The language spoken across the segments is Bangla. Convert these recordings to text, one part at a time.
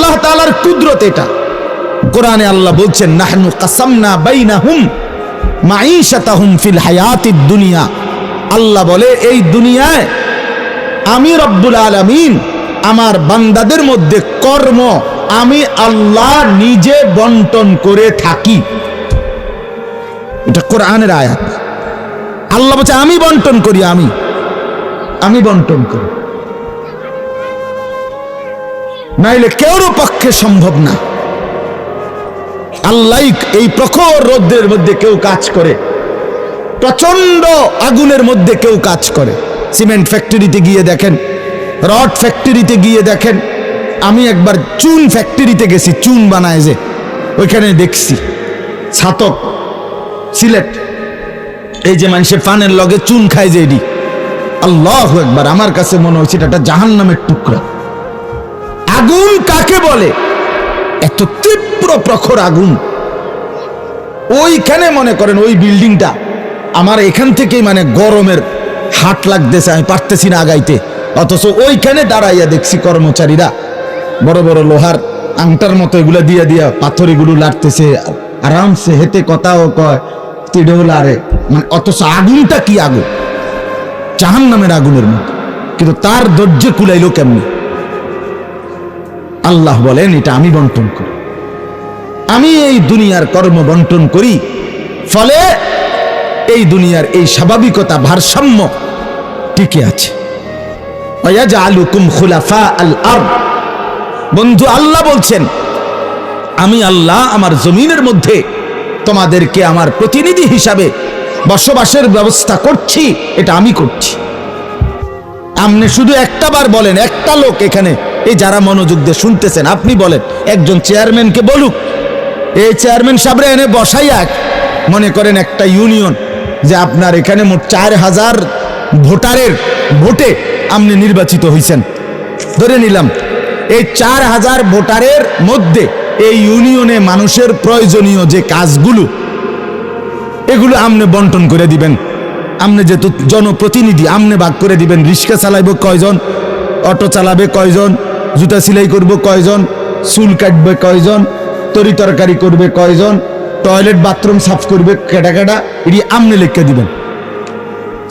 আল্লাহ তাআলার কুদরত এটা। কোরআনে আল্লাহ বলছেন নাহনু কাসামনা বাইনাহুম মাঈশাতাহুম ফিল হায়াতিদ দুনিয়া। আল্লাহ বলে এই দুনিয়ায় আমি রব্বুল আলামিন আমার বান্দাদের মধ্যে কর্ম আমি আল্লাহ নিজে বন্টন করে থাকি। এটা কোরআনের আয়াত। আল্লাহ বলছে আমি বন্টন করি, আমি বন্টন করি, নাইলে কেউর পক্ষে সম্ভব না। আল্লাহ এই প্রখর রোদ্রের মধ্যে কেউ কাজ করে, প্রচন্ড আগুনের মধ্যে কেউ কাজ করে। সিমেন্ট ফ্যাক্টরিতে গিয়ে দেখেন, রড ফ্যাক্টরিতে গিয়ে দেখেন। আমি একবার চুন ফ্যাক্টরিতে গেছি, চুন বানায় যে, ওইখানে দেখছি ছাতক সিলেট, এই যে মানুষের পানের লগে চুন খায় যে, এডি আল্লাহু আকবার, আমার কাছে মনে হচ্ছে এটা জাহান্নামের টুকরা। আগুন কাকে বলে? এত তীব্র প্রখর আগুন। ওইখানে মনে করেন ওই বিল্ডিংটা আমার এখান থেকেই মানে গরমের হাট লাগতেছে, আমি পারতেছি না আগাইতে, অথচ ওইখানে দাঁড়াইয়া দেখছি কর্মচারীরা বড় বড় লোহার আংটার মতো এগুলা দিয়া দিয়া পাথর এগুলো লাড়তেছে, আরামসে হেতে কথাও কয়, তিডেও লাড়ে, মানে অথচ আগুনটা কি আগুন, জাহান্নামের আগুনের মতো। কিন্তু তার ধৈর্য কুলাইলো কেমনি? আল্লাহ বলেন এটা আমি বন্টন করি, আমি এই দুনিয়ার কর্ম বন্টন করি, ফলে এই দুনিয়ার এই স্বাভাবিকতা ভারসাম্য টিকে আছে। ওয়াজআলুকুম খুলাফা আল আরদ। বন্ধু, আল্লাহ বলছেন আমি আল্লাহ আমার জমিনের মধ্যে তোমাদেরকে আমার প্রতিনিধি হিসাবে বসবাসের ব্যবস্থা করছি, এটা আমি করছি। আপনি শুধু একটা বার বলেন, একটা লোক এখানে এই যারা মনোযোগ দিয়ে শুনতেছেন, আপনি বলেন একজন চেয়ারম্যানকে বলুক, এই চেয়ারম্যান সাহেবরা এনে বসাইয়া, মনে করেন একটা ইউনিয়ন যে আপনার এখানে মোট 4000 ভোটারের ভোটে আপনি নির্বাচিত হয়েছেন, ধরে নিলাম এই 4000 ভোটারের মধ্যে এই ইউনিয়নে মানুষের প্রয়োজনীয় যে কাজগুলো এগুলো আপনি বন্টন করে দিবেন। আপনি যেহেতু জনপ্রতিনিধি, আপনি ভাগ করে দিবেন, রিক্সা চালাইব কয়জন, অটো চালাবে কয়জন, জুতা সেলাই করব কয়জন, চুল কাটবে কয়জন, তরি তরকারি করবে কয়জন, টয়লেট বাথরুম সাফ করবে কেডা কেডা, এটি আপনি লিখে দিবেন।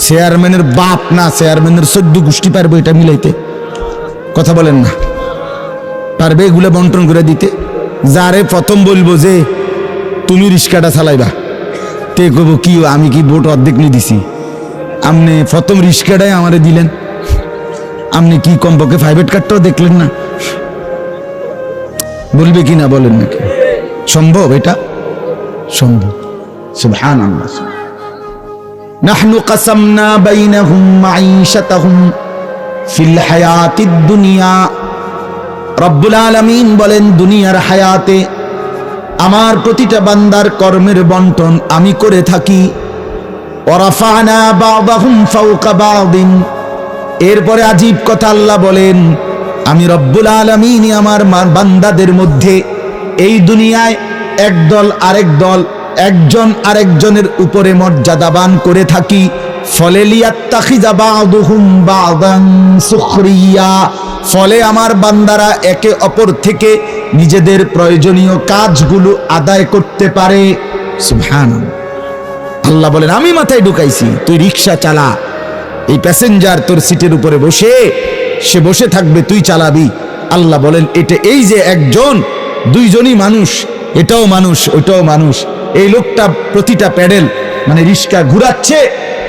চেয়ারম্যানের বাপ না, চেয়ারম্যানের 14 গোষ্ঠী পারবে এটা মিলাইতে? কথা বলেন না, পারবে এগুলো বন্টন করে দিতে? যারে প্রথম বলবো যে তুমি রিক্সাটা চালাইবা, তে কব কি আমি কি ভোট অর্ধেক নিয়ে দিছি, আপনি প্রথম রিক্সাটাই আমারে দিলেন, আপনি কি কমপক্ষে প্রাইভেট কার্ডটাও দেখলেন না? বলবে কি না বলেন নাকি? সম্ভব? এটা সম্ভব। সুবহানাল্লাহ। নাহনু কাসামনা বাইনাহুম মাঈশাতাহুম ফিল হায়াতিদ দুনিয়া। রব্বুল আলামিন বলেন দুনিয়ার হায়াতে আমার প্রতিটা বান্দার কর্মের বন্টন আমি করে থাকি। ওয়ারাফানা বা'দাহুম ফাওকা বা'দিন। এরপরে আজীব কথা আল্লাহ বলেন আমি রব্বুল আলামিন আমার বান্দাদের মধ্যে এই দুনিয়ায় একদল আরেক দল, একজন আরেকজনের উপরে মর্যাদাবান করে থাকি। ফলে লিয়াত্তাখিযা বা'দুহুম বা'দান সুখরিয়া, ফলে আমার বান্দারা একে অপর থেকে নিজেদের প্রয়োজনীয় কাজগুলো আদায় করতে পারে। সুবহানাল্লাহ। আল্লাহ বলেন আমি মাথায় ঢুকাইছি, তুই রিক্সা চালা, এই প্যাসেঞ্জার তোর সিটের উপরে বসে, সে বসে থাকবে, তুই চালাবি। আল্লাহ বলেন এটা এই যে একজন দুইজনই মানুষ, এটাও মানুষ ওইটাও মানুষ। এই লোকটা প্রতিটা প্যাডেল মানে রিক্সা ঘুরাচ্ছে,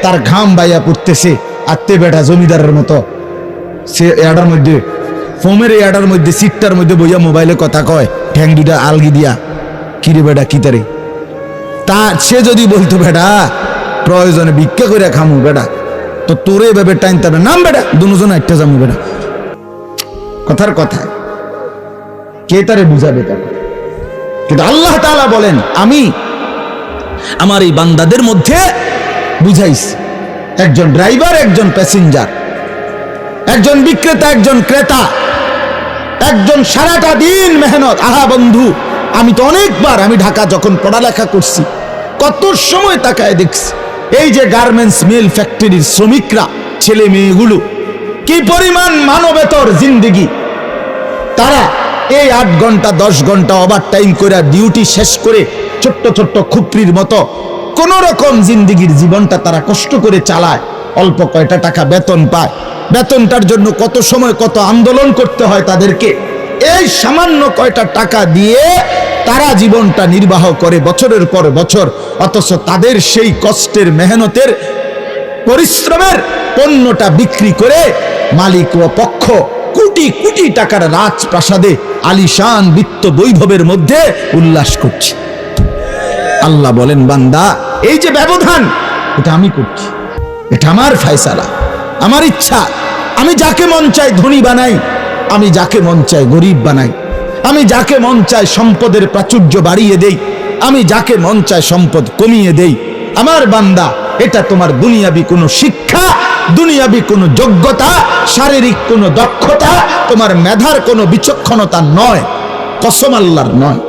তার ঘাম বাইয়া পড়তেছে, আত্মে বেটা জমিদারের মতো সে এডার মধ্যে ফোমের এডার মধ্যে সিটটার মধ্যে বইয়া মোবাইলে কথা কয়, ঠ্যাং দুটা আলগি দিয়া, কিরে বেটা কি তারে, তা সে যদি বলতো বেটা প্রয়োজনে ভিক্ষা করে খামু বেটা, তো তোরে এভাবে টাইম তাবে নাম বেটা, দুজন একটা যাবো বেটা। কথার কথা কে তারে বুঝাবে? তাকে কিন্তু আল্লাহ তাআলা বলেন আমি আমার এই বান্দাদের মধ্যে বুঝাইছি, একজন ড্রাইভার, একজন প্যাসেঞ্জার, একজন বিক্রেতা, একজন ক্রেতা, একজন সারাটা দিন মেহনত। আহা বন্ধু, আমি তো অনেকবার, আমি ঢাকা যখন পড়ালেখা করছি কত সময় তাকায় দেখছি এই যে গার্মেন্টস মিল ফ্যাক্টরির শ্রমিকরা, ছেলে মেয়েগুলো কি পরিমাণ মানবেতর জিন্দেগি, তারা এই 8 ঘন্টা 10 ঘন্টা ওভার টাইম করে ডিউটি শেষ করে ছোট্ট ছোট্ট খুপরির মতো কোন রকম জিন্দেগির জীবনটা তারা কষ্ট করে চালায়, অল্প কয়টা টাকা বেতন পায়, বেতনটার জন্য কত সময় কত আন্দোলন করতে হয় তাদেরকে, এই সামান্য কয়টা টাকা দিয়ে তারা জীবনটা নির্বাহ করে বছরের পর বছর, অথচ তাদের সেই কষ্টের মেহনতের পরিশ্রমের পণ্যটা বিক্রি করে মালিক ও পক্ষ কোটি কোটি টাকার রাজপ্রাসাদে আলিশান বিত্ত বৈভবের মধ্যে উল্লাস করছে। আল্লাহ বলেন, বান্দা এই যে ব্যবধান এটা আমি করছি, এটা আমার ফয়সালা, আমার ইচ্ছা। আমি যাকে মন চাই ধনী বানাই, আমি যাকে মন চাই গরিব বানাই, আমি যাকে মন চাই সম্পদের প্রাচুর্য বাড়িয়ে দেই, আমি যাকে মন চাই সম্পদ কমিয়ে দেই। আমার বান্দা, এটা তোমার দুনিয়াবি কোনো শিক্ষা, দুনিয়াবি কোনো যোগ্যতা, শারীরিক কোনো দক্ষতা, তোমার মেধার কোনো বিচক্ষণতা নয়, কসম আল্লাহর নয়।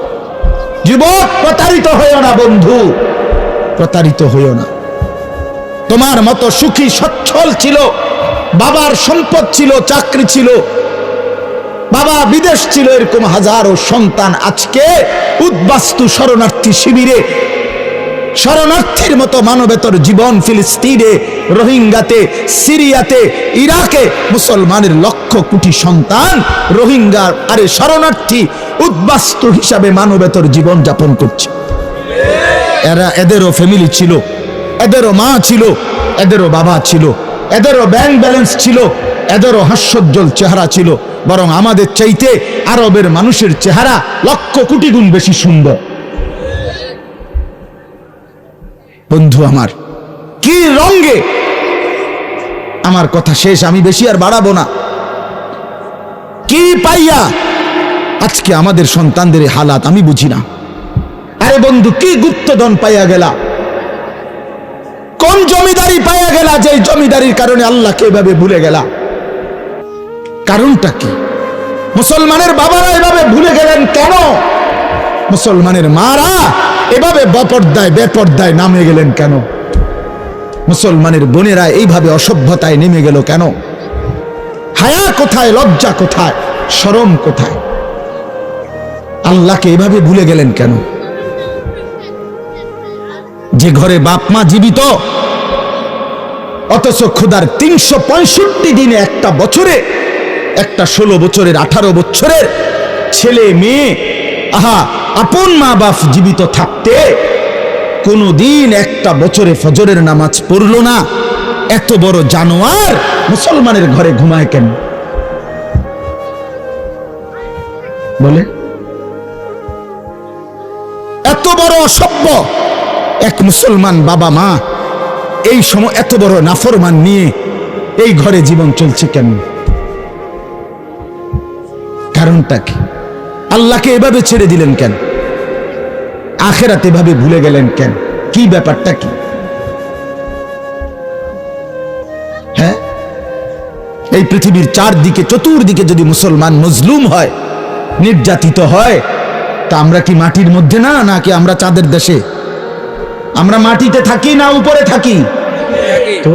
যুবক, প্রতারিত হইও না বন্ধু, প্রতারিত হইও না। তোমার মতো সুখী সচ্ছল ছিল, বাবার সম্পদ ছিল, চাকরি ছিল, বাবা বিদেশ ছিল, এরকম হাজারো সন্তান আজকে উদ্বাস্তু শরণার্থী শিবিরে শরণার্থীর মতো মানবেতর জীবন ফিলিস্তিনে, রোহিঙ্গাতে, সিরিয়াতে, ইরাকে মুসলমানের লক্ষ কোটি সন্তান রোহিঙ্গা আরে শরণার্থী উদ্বাস্তু হিসাবে মানবেতর জীবন যাপন করছে। এদেরও ফ্যামিলি ছিল, এদেরও মা ছিল, এদেরও বাবা ছিল, এদেরও ব্যাংক ব্যালেন্স ছিল, এদেরও হাস্যোজ্জ্বল চেহারা ছিল, বরং আমাদের চাইতে আরবের মানুষের চেহারা লক্ষ কোটি গুণ বেশি সুন্দর। বন্ধু আমার, কি রঙে, আমার কথা শেষ, আমি বেশি আর বাড়াবো না। কি পাইয়া আজকে আমাদের সন্তানদের হালাত আমি বুঝি না। আরে বন্ধু, কি গুপ্তধন পাইয়া গেলা, কোন জমিদারি পাইয়া গেলা, যে জমিদারির কারণে আল্লাহকে এভাবে ভুলে গেলা? কারণটা কি? মুসলমানের বাবারা এভাবে ভুলে গেলেন কেন? মুসলমানের মারা এভাবে বেপর্দায় নামে গেলেন কেন? মুসলমানের বোনেরা এইভাবে অসভ্যতায় নেমে গেল কেন? হায়া কোথায়, লজ্জা কোথায়, শরম কোথায়? আল্লাহকে এভাবে ভুলে গেলেন কেন? যে ঘরে বাপ মা জীবিত, অথচ খোদার 365 দিনে একটা বছরে, একটা 16 বছরের 18 বছরের ছেলে মেয়ে, আহা, আপন মা বাপ জীবিত থাকতে কোনদিন একটা বছরে ফজরের নামাজ পড়লো না। এত বড় জানোয়ার মুসলমানের ঘরে ঘুমায় কেন? বলে, এত বড় অসভ্য এক মুসলমান বাবা মা এই সময় এত বড় নাফরমান নিয়ে এই ঘরে জীবন চলছে কেন? কারণটা কি? আল্লাহকে এভাবে ছেড়ে দিলেন কেন? আখিরাত এভাবে ভুলে গেলেন কেন? কি ব্যাপারটা কি? হ্যাঁ, এই পৃথিবীর চারদিকে চতুর্দিকে যদি মুসলমান মজলুম হয়, নির্যাতিত হয়, তা আমরা কি মাটির মধ্যে না, নাকি আমরা চাঁদের দেশে? আমরা মাটিতে থাকি না উপরে থাকি? তো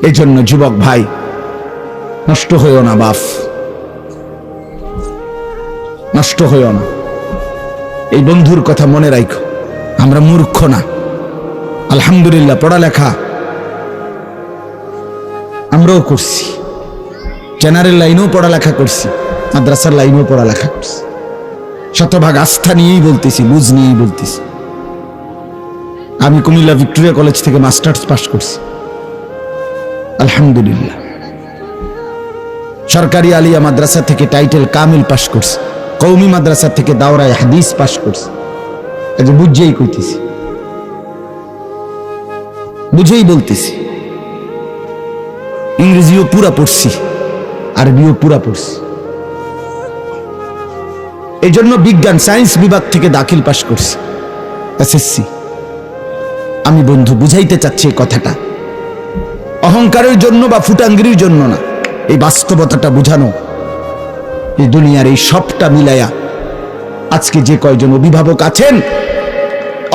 এই জন্য যুবক ভাই, নষ্ট হইও না বাপ, নষ্ট হইও না। এই বন্ধুর কথা মনে রাখো, আমরা মূর্খ না। আলহামদুলিল্লাহ, পড়ালেখা আমরাও করছি, জেনারেল লাইনেও পড়ালেখা করছি, মাদ্রাসার লাইনেও পড়ালেখা করছি। শতভাগ আস্থা নিয়েই বলতেছি, বুঝ নিয়েই বলতেছি। আমি কুমিল্লা ভিক্টোরিয়া কলেজ থেকে মাস্টার্স পাস করছি, আলহামদুলিল্লাহ। সরকারি আলিয়া মাদ্রাসা থেকে টাইটেল কামিল পাস করছি, কওমি মাদ্রাসা থেকে দাওরায়ে হাদিস পাস করছি। বুঝেই কইতেছি, বুঝেই বলতেছি। ইংরেজিও পুরা পড়ছি, আরবিও পুরা পড়ছি। এই জন্য বিজ্ঞান সায়েন্স বিভাগ থেকে দাখিল পাস করছি, এসএসসি। আমি বন্ধু বুঝাইতে চাচ্ছি এই কথাটা অহংকারের জন্য বা ফুটাঙ্গির জন্য না, এই বাস্তবতাটা বুঝানো। এই দুনিয়ার এই সবটা মিলাইয়া আজকে যে কয়জন অভিভাবক আছেন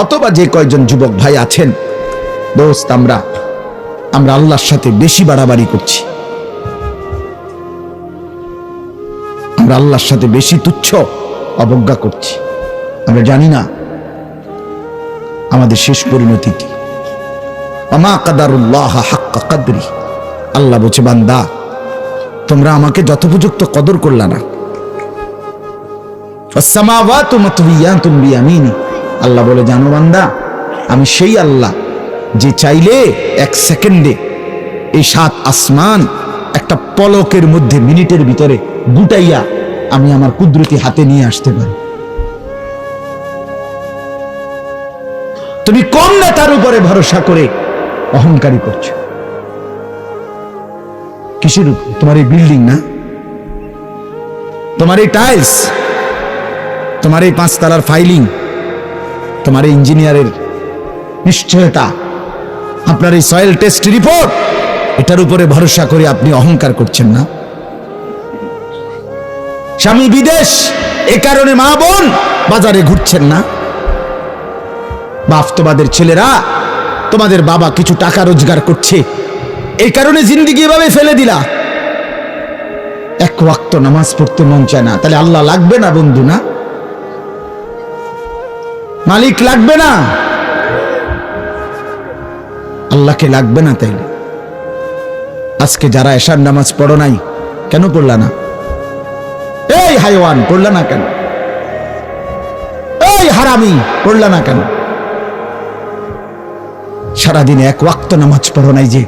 অথবা যে কয়জন যুবক ভাই আছেন, দোস্ত, আমরা আল্লাহর সাথে বেশি বাড়াবাড়ি করছি, আমরা আল্লাহর সাথে বেশি তুচ্ছ অবজ্ঞা করছি। আমরা জানি না আমাদের শেষ পরিণতি কি। আমা কাদারুল্লাহ হাক্কা কাদরি, আল্লাহ বলছে বান্দা তোমরা আমাকে যথোপযুক্ত কদর করলা না। আসসামাওয়াতু মাতউইয়াতুম বিয়ামিনি, আল্লাহ বলে জানো বান্দা আমি সেই আল্লাহ যে চাইলে এক সেকেন্ডে এই 7 আসমান একটা পলকের মধ্যে মিনিটের ভিতরে গুটাইয়া আমি আমার কুদরতি হাতে নিয়ে আসতে পারি। তুমি কোন নেতার উপরে ভরসা করে অহংকারী করছো? কিসের উপর? তোমার এই বিল্ডিং না, তোমার এই টাইলস, তোমার এই 5 তলার ফাইলিং, তোমার এই ইঞ্জিনিয়ারের নিশ্চয়তা, আপনার এই সয়েল টেস্ট রিপোর্ট, এটার উপরে ভরসা করে আপনি অহংকার করছেন না? স্বামী বিদেশ, এ কারণে মা বোন বাজারে ঘুরছেন না? বাস্তবাদের ছেলেরা, তোমাদের বাবা কিছু টাকা রোজগার করছে, এই কারণে জিন্দেগি এভাবে ফেলে দিলা। এক ওয়াক্ত নামাজ পড়তে মন চায় না, তাহলে আল্লাহ লাগবে না বন্ধু? না মালিক লাগবে না? আল্লাহকে লাগবে না? তাইলে আজকে যারা এশার নামাজ পড়ো নাই, কেন পড়লা না? এই হাইওয়ান পড়লা না কেন? এই হারামি পড়লা না কেন? সারাদিনে এক ওয়াক্ত নামাজ পড়ো নাই যে,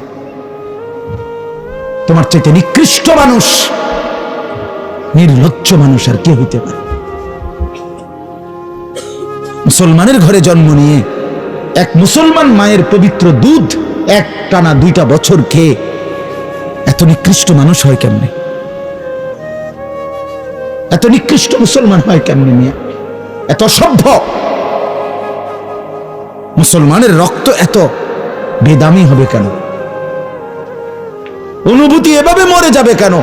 তোমার চাইতে নিকৃষ্ট মানুষ, নির্লজ্জ মানুষ আর কে হইতে পারে? মুসলমানের ঘরে জন্ম নিয়ে এক মুসলমান মায়ের পবিত্র দুধ এক টানা 2টা বছর খেয়ে এত নিকৃষ্ট মানুষ হয় কেমনে? এত নিকৃষ্ট মুসলমান হয় কেমনে? মিয়া এত সভ্য মুসলমানের রক্ত এত বেদামি হবে কেন? অনুভূতি এভাবে মরে যাবে কেন?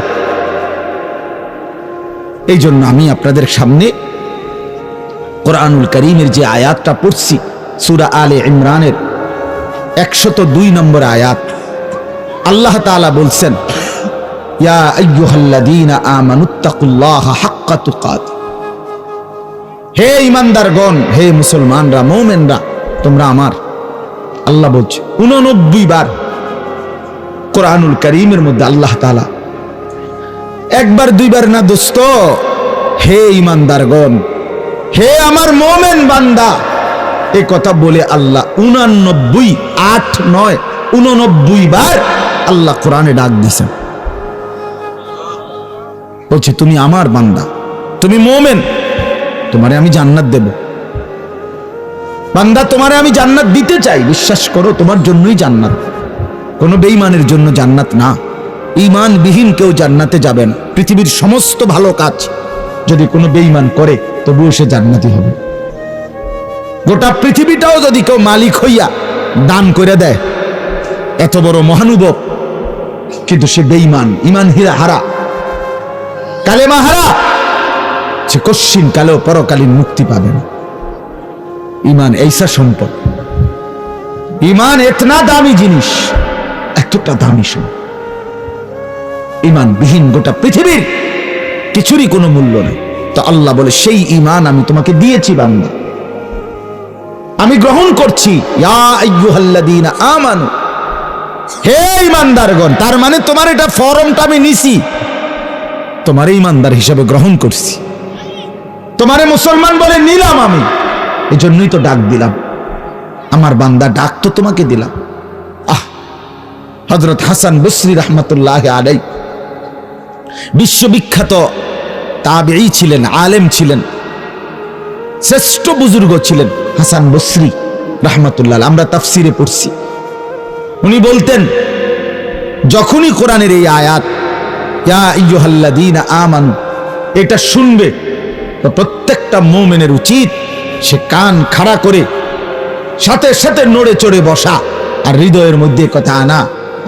এই জন্য আমি আপনাদের সামনে কোরআনুল কারীমের যে আয়াতটা পড়ছি, সূরা আলে ইমরানের 102 নম্বর আয়াত, আল্লাহ তাআলা বলছেন ইয়া আইয়ুহাল্লাযীনা আমানুত্তাকুল্লাহা হাক্কা তুকাতিহ, হে ঈমানদারগণ, হে মুসলমানরা, মুমিনরা, তোমরা আমার, আল্লাহ বলছে 89 বার কোরআনুল কারীমের মধ্যে আল্লাহ তাআলা, একবার দুইবার না দোস্ত, হে ঈমানদারগণ, হে আমার মুমিন বান্দা, এই কথা বলে আল্লাহ 89, 8, 9, 89 বার আল্লাহ কোরআনে ডাক দিয়েছেন। বলছে তুমি আমার বান্দা, তুমি মুমিন, তোমারে আমি জান্নাত দেব। বান্দা তোমারে আমি জান্নাত দিতে চাই, বিশ্বাস করো তোমার জন্যই জান্নাত, কোনো বেঈমানের জন্য জান্নাত না। ঈমানবিহীন কেউ জান্নাতে যাবে না। পৃথিবীর সমস্ত ভালো কাজ যদি কোনো বেঈমান করে তবুও সে জান্নাতি হবে। গোটা পৃথিবীটাও যদি কেউ মালিক হইয়া দান করে দেয়, এত বড় মহানুভব, কিন্তু সে বেঈমান, ঈমান হারা, কালেমা হারা, সে কশ্চিন কালেও পরকালীন মুক্তি পাবে না। ঈমান এইসা সম্পদ, ঈমান এতনা দামি জিনিস, এতটা দামি সম্পদ। ঈমান বিহীন গোটা পৃথিবীর কিছুরই কোনো মূল্য নেই। তো আল্লাহ বলে সেই ঈমান আমি তোমাকে দিয়েছি বান্দা, আমি গ্রহণ করছি। ইয়া আইয়ুহাল্লাযীনা আমানু, হে ঈমানদারগণ, তার মানে তোমার এটা ফরমটা আমি নিছি, তোমারে ঈমানদার হিসেবে গ্রহণ করছি, তোমারে মুসলমান বলে নিলাম আমি, এজন্যই তো ডাক দিলাম, আমার বান্দা ডাক তো তোমাকে দিলাম। হযরত হাসান বসরি রাহমাতুল্লাহি আলাইহি বিশ্ববিখ্যাত তাবেঈ ছিলেন, আলেম ছিলেন, শ্রেষ্ঠ বুজুর্গ ছিলেন হাসান বসরি রাহমাতুল্লাহ। আমরা তাফসিরে পড়ছি, উনি বলতেন যখনই কোরআনের এই আয়াত ইয়া আইয়ুহাল্লাযীনা আমানু এটা শুনবে, তো প্রত্যেকটা মুমিনের উচিত সে কান খাড়া করে সাথে সাথে নড়ে চড়ে বসা, আর হৃদয়ের মধ্যে কথা আনা,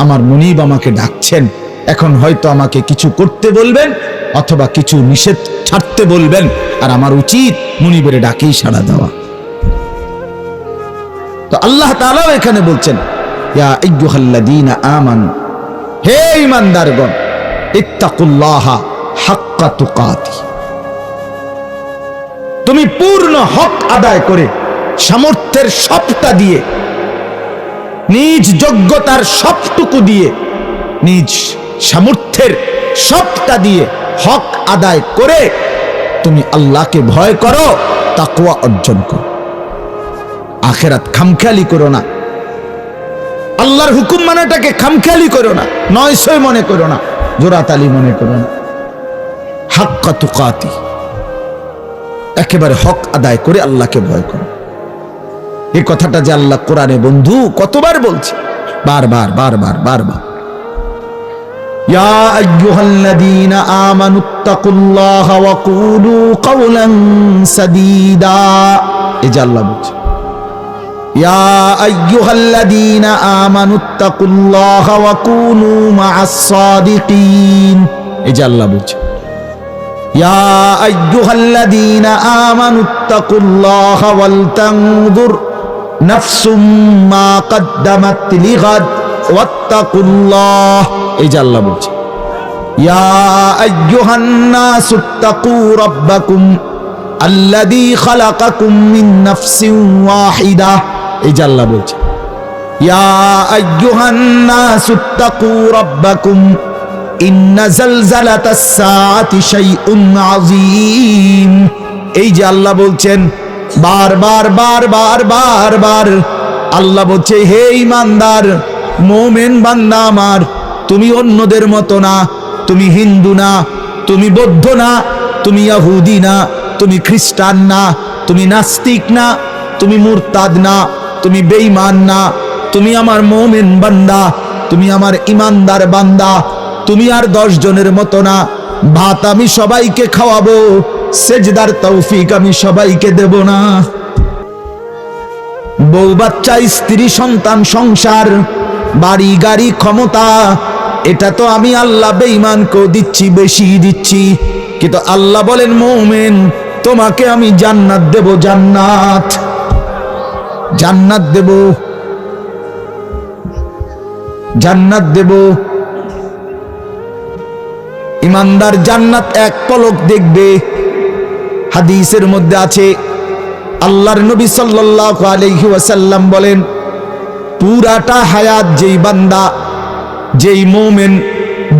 আমার মুনিব আমাকে ডাকছেন, এখন হয়তো আমাকে কিছু করতে বলবেন অথবা কিছু নিষেধ ছাড়তে বলবেন, আর আমার উচিত মুনিবের ডাকেই সাড়া দেওয়া। তো আল্লাহ তাআলা এখানে বলছেন ইয়া আইয়ুহাল্লাযীনা আমানু, হে ঈমানদারগণ, ইত্তাকুল্লাহা হাক্কা তুকাতি, তুমি পূর্ণ হক আদায় করে সামর্থ্যের সবটা দিয়ে, নিজ যোগ্যতার সবটুকু দিয়ে, নিজ সামর্থ্যের সবটা দিয়ে হক আদায় করে তুমি আল্লাহকে ভয় করো, তাকওয়া অর্জন করো। আখিরাত খামখেয়ালি করো না, আল্লাহর হুকুম মানাটাকে খামখেয়ালি করো না, নয়সয় মনে করো না, জোরাতালি মনে করো না। হাক্কা তুকাতি, একেবারে হক আদায় করে আল্লাহকে ভয় করো। এই কথাটা যে আল্লাহ কোরআনে বন্ধু কতবার বলছে, বারবার বারবার বারবার। ইয়া আইয়ুহাল্লাযীনা আমানুত্তাকুল্লাহা ওয়া কুলু কাওলান সাদীদা, এই যে আল্লাহ বলছে ইয়া আইয়ুহাল্লাযীনা আমানুত্তাকুল্লাহা ওয়া কুনু মা'আস সাদিকিন, এই যে আল্লাহ বলছে ইয়া আইয়ুহাল্লাযীনা আমানুত্তাকুল্লাহা ওয়াল তানজুর নাফসুম মা কদ্দামাত লিগাদ ওয়াত্তাকুল্লাহ, এই যে আল্লাহ বলছে ইয়া আইয়ুহান নাসুত্তাকু রাব্বাকুম আল্লাযী খালাকাকুম মিন নাফসিন ওয়াহিদা, এই যে আল্লাহ বলছে ইয়া আইয়ুহান নাসুত্তাকু রাব্বাকুম ইন্না জালজালাতাস সাআতি শাইউন আযীম, এই যে আল্লাহ বলছেন বারবার বারবার বারবার। আল্লাহ বলছে হে ঈমানদার মুমিন বান্দা আমার, তুমি অন্যদের মতো না, তুমি হিন্দু না, তুমি বৌদ্ধ না, তুমি ইহুদি না, তুমি খ্রিস্টান না, তুমি নাস্তিক না, তুমি মুরতাদ না, তুমি বেঈমান না, তুমি আমার মুমিন বান্দা, তুমি আমার ঈমানদার বান্দা। তুমি আর 10 জনের মতো না। ভাত আমি সবাইকে খাওয়াবো, সেজদার তৌফিক আমি সবাইকে দেব না। বউ বাচ্চা, স্ত্রী সন্তান, সংসার, বাড়ি গাড়ি, ক্ষমতা, এটা তো আমি আল্লাহ বেঈমানকেও দিচ্ছি, বেশি দিচ্ছি। কিন্তু আল্লাহ বলেন মুমিন তোমাকে আমি জান্নাত দেব, জান্নাত, জান্নাত দেব, জান্নাত দেব। ঈমানদার জান্নাত এক পলক দেখবে। হাদিসের মধ্যে আছে আল্লাহর নবী সাল্লাল্লাহু আলাইহি ওয়াসাল্লাম বলেন পুরাটা হায়াত যেই বান্দা, যেই মুমিন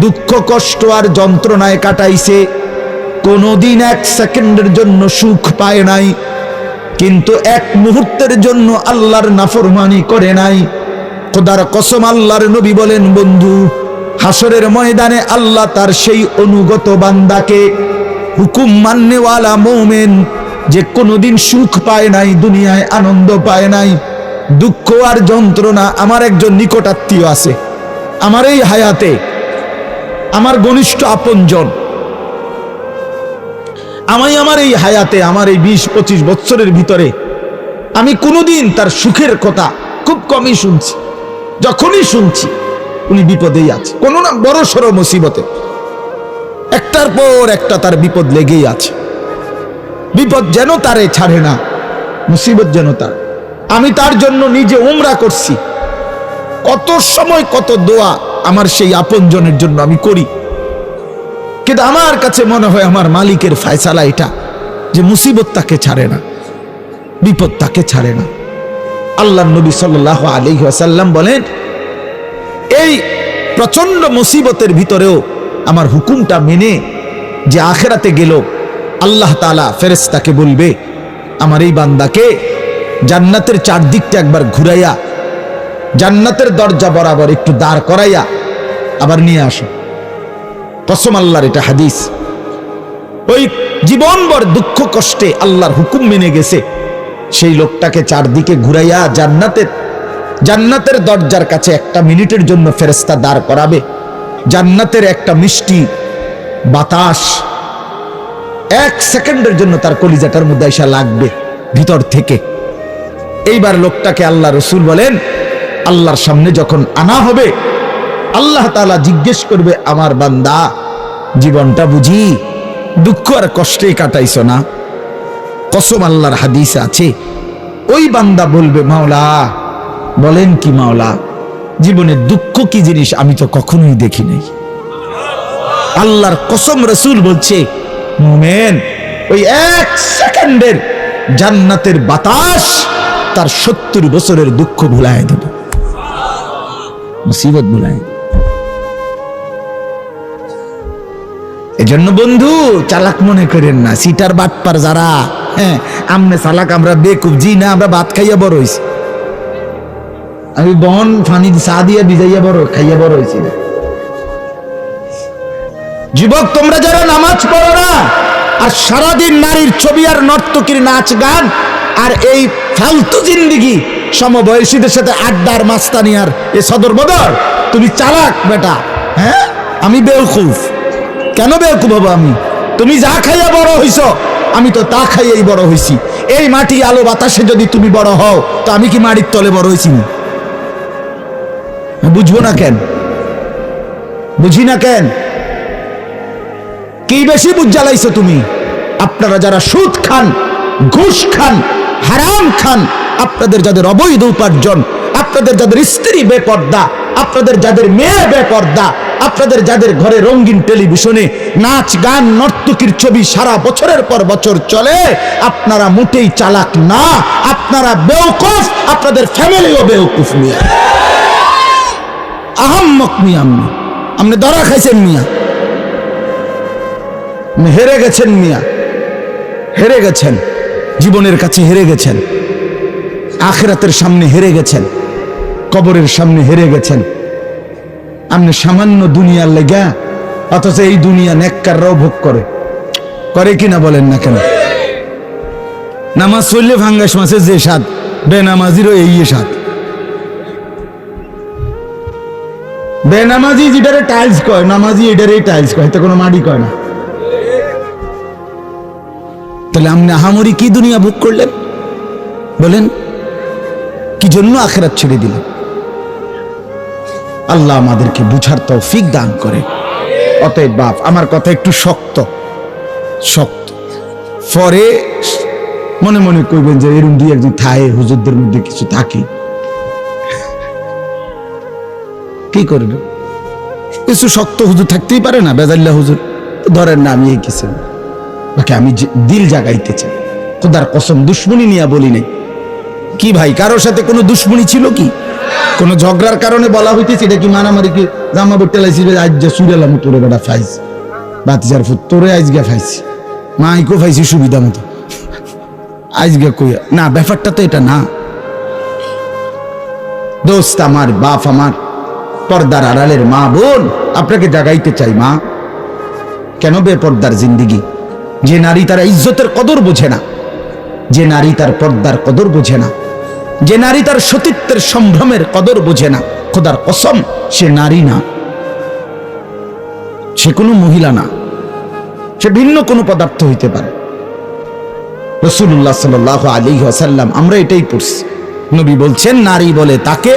দুঃখ কষ্ট আর যন্ত্রণায় কাটাইছে, কোনোদিন 1 সেকেন্ডের জন্য সুখ পায় নাই, কিন্তু 1 মুহূর্তের জন্য আল্লাহর নাফরমানি করে নাই। খোদার কসম আল্লাহর নবী বলেন বন্ধু, হাসরের ময়দানে আল্লাহ তার সেই অনুগত বান্দাকে, হুকুম মাননেওয়ালা মুমিন যে কোনোদিন সুখ পায় নাই, দুনিয়ায় আনন্দ পায় নাই, দুঃখ আর যন্ত্রণা। আমার একজন নিকটাত্মীয় আছে আমার এই হায়াতে, আমার ঘনিষ্ঠ আপনজন, আমার এই হায়াতে, আমার এই 20-25 বছরের ভিতরে আমি কোনোদিন তার সুখের কথা খুব কমই শুনছি। যখনই শুনছি উনি বিপদেই আছে, কোনো না বড় সড় মুসিবতে, একটার পর একটা তার বিপদ লেগেই আছে। বিপদ যেন তারে ছাড়ে না, মুসিবত যেন তার। আমি তার জন্য নিজে উমরা করছি, কত সময় কত দোয়া আমার সেই আপনজনের জন্য আমি করি। কিন্তু আমার কাছে মনে হয় আমার মালিকের ফয়সালা এটা, যে মুসিবত তাকে ছাড়ে না, বিপদ তাকে ছাড়ে না। আল্লাহর নবী সাল্লাল্লাহু আলাইহি ওয়াসাল্লাম বলেন এই প্রচন্ড মুসিবতের ভিতরেও আমার হুকুমটা মেনে যে আখিরাতে গেল, আল্লাহ তাআলা ফেরেশতাকে বলবে আমার এই বান্দাকে জান্নাতের চারদিকটা একবার ঘুরাইয়া, জান্নাতের দরজা বরাবর একটু দাঁড় করাইয়া আবার নিয়ে আসো। কসম আল্লাহর, এটা হাদিস। ওই জীবনভর দুঃখ কষ্টে আল্লাহর হুকুম মেনে গেছে সেই লোকটাকে চারদিকে ঘুরাইয়া জান্নাতের দরজার কাছে 1 মিনিটের জন্য ফেরেশতা দাঁড় করাবে। জান্নাতের একটা মিষ্টি বাতাস 1 সেকেন্ডের জন্য তার কলিজাটার মধ্যে এসে লাগবে ভিতর থেকে। এইবার লোকটাকে আল্লাহ রসুল বলেন আল্লাহর সামনে যখন আনা হবে, আল্লাহ তাআলা জিজ্ঞেস করবে আমার বান্দা জীবনটা বুঝি দুঃখ আর কষ্টেই কাটাইছো না? কসম আল্লাহর হাদিসে আছে, ওই বান্দা বলবে মাওলা বলেন কি মাওলা, জীবনে দুঃখ কি জিনিস আমি তো কখনোই দেখি নাই। আল্লাহর কসম রাসূল বলছে মুমিন ওই 1 সেকেন্ডের জান্নাতের বাতাস তার 70 বছরের দুঃখ ভুলায় দেবে, মুসিবত ভুলায়। এজন্য বন্ধু চালাক মনে করেন না, সিটার বাটপার যারা, হ্যাঁ আমনে চালাক আমরা বেকুব, জি না, আমরা ভাত খাইয়া বড় হইছি, আমি বন ফানি চা দিয়া ভিজাইয়া বড় খাইয়া বড় হইছি না। যুবক তোমরা যারা নামাজ পড়ো না আর সারাদিন নারীর ছবি আর নর্তকীর নাচ গান আর এই ফালতু জিন্দেগি, সমবয়সীদের সাথে আড্ডার মাস্তানি আর এ সদর বদর, তুমি চালাক বেটা। হ্যাঁ আমি বেওকুফ, কেন বেওকুফ হবো আমি? তুমি যা খাইয়া বড় হইছ আমি তো তা খাইয়াই বড় হইছি। এই মাটি আলো বাতাসে যদি তুমি বড় হও তো আমি কি মাটির তলে বড় হইছি? বুঝবো না কেন? বুঝি না কেন? কি বেশি বুঝ জ্বালাইছো তুমি? আপনারা যারা সুদ খান, ঘুষ খান, হারাম খান, আপনাদের যাদের অবৈধ উপার্জন, আপনাদের যাদের স্ত্রী বেপর্দা, আপনাদের যাদের মেয়ে বেপর্দা, আপনাদের যাদের ঘরে রঙিন টেলিভিশনে নাচ গান নর্তকীর ছবি সারা বছরের পর বছর চলে, আপনারা মোটেই চালাক না, আপনারা বেওকুফ, আপনাদের ফ্যামিলিও বেওকুফ। মিয়া আহাম্মক মিয়া, আপনি ধরা খাইছেন মিয়া, হেরে গেছেন মিয়া, হেরে গেছেন, জীবনের কাছে হেরে গেছেন, আখিরাতের সামনে হেরে গেছেন, কবরের সামনে হেরে গেছেন। আপনি সামান্য দুনিয়ার লেগা, অথচ এই দুনিয়া নেককাররাও ভোগ করে, করে কিনা বলেন না কেন? নামাজ পড়লে ফাঙ্গাস মাছের যে স্বাদ, বেনামাজিরও এই স্বাদ। বেনামাজি যেটারে টাইলস কয়, নামাজি এটারে টাইলস কয়, তো কোনো মাটি কয় না। তাহলে আপনি আহামরি কি দুনিয়া ভোগ করলেন বলেন? কি জন্য আখিরাত ছেড়ে দিলেন? আল্লাহ আমাদেরকে বুঝার তৌফিক দান করে। অতএব বাপ, আমার কথা একটু শক্ত শক্ত, পরে মনে মনে কইবেন যে এরকম দুই একজন থায়ে হুজুরদের মধ্যে কিছু থাকে, কি করবে? কিছু শক্ত হুজুর থাকতেই পারে না, বেজাল্লা হুজুর ধরেন না। আমি এই কিছু বাকি আমি দিল জাগাইতে চাই, খোদার কসম দুশ্মনী নিয়ে বলি নাই। কি ভাই কারোর সাথে কোনো দুশ্মনী ছিল কি? কোন ঝগড়ার কারণে বলা হইতেছে? এটা কি মারামারি? কি জামা বটে লাইছি আজ যা সুরেলাম তোরে বেটা ফাইস বাতিজার ফুট তোরে আজকে ফাইছি, মাইকো ফাইছি সুবিধা মতো আজকে কইয়া না, ব্যাপারটা তো এটা না। দোস্ত আমার, বাপ আমার, পর্দার আড়ালের মা বোন, আপনাকে জাগাইতে চাই। মা কেন বেপর্দার জিন্দিগি? যে নারী তার ইজ্জতের কদর বোঝে না, যে নারী তার পর্দার কদর বোঝে না, যে নারী তার সতীত্বের সম্ভ্রমের কদর বোঝে না, খোদার কসম সে নারী না, সে কোনো মহিলা না, সে ভিন্ন কোনো পদার্থ হইতে পারে। রাসূলুল্লাহ সাল্লাল্লাহু আলাইহি ওয়াসাল্লাম আমরা এটাই পড়ছি, নবী বলছেন নারী বলে তাকে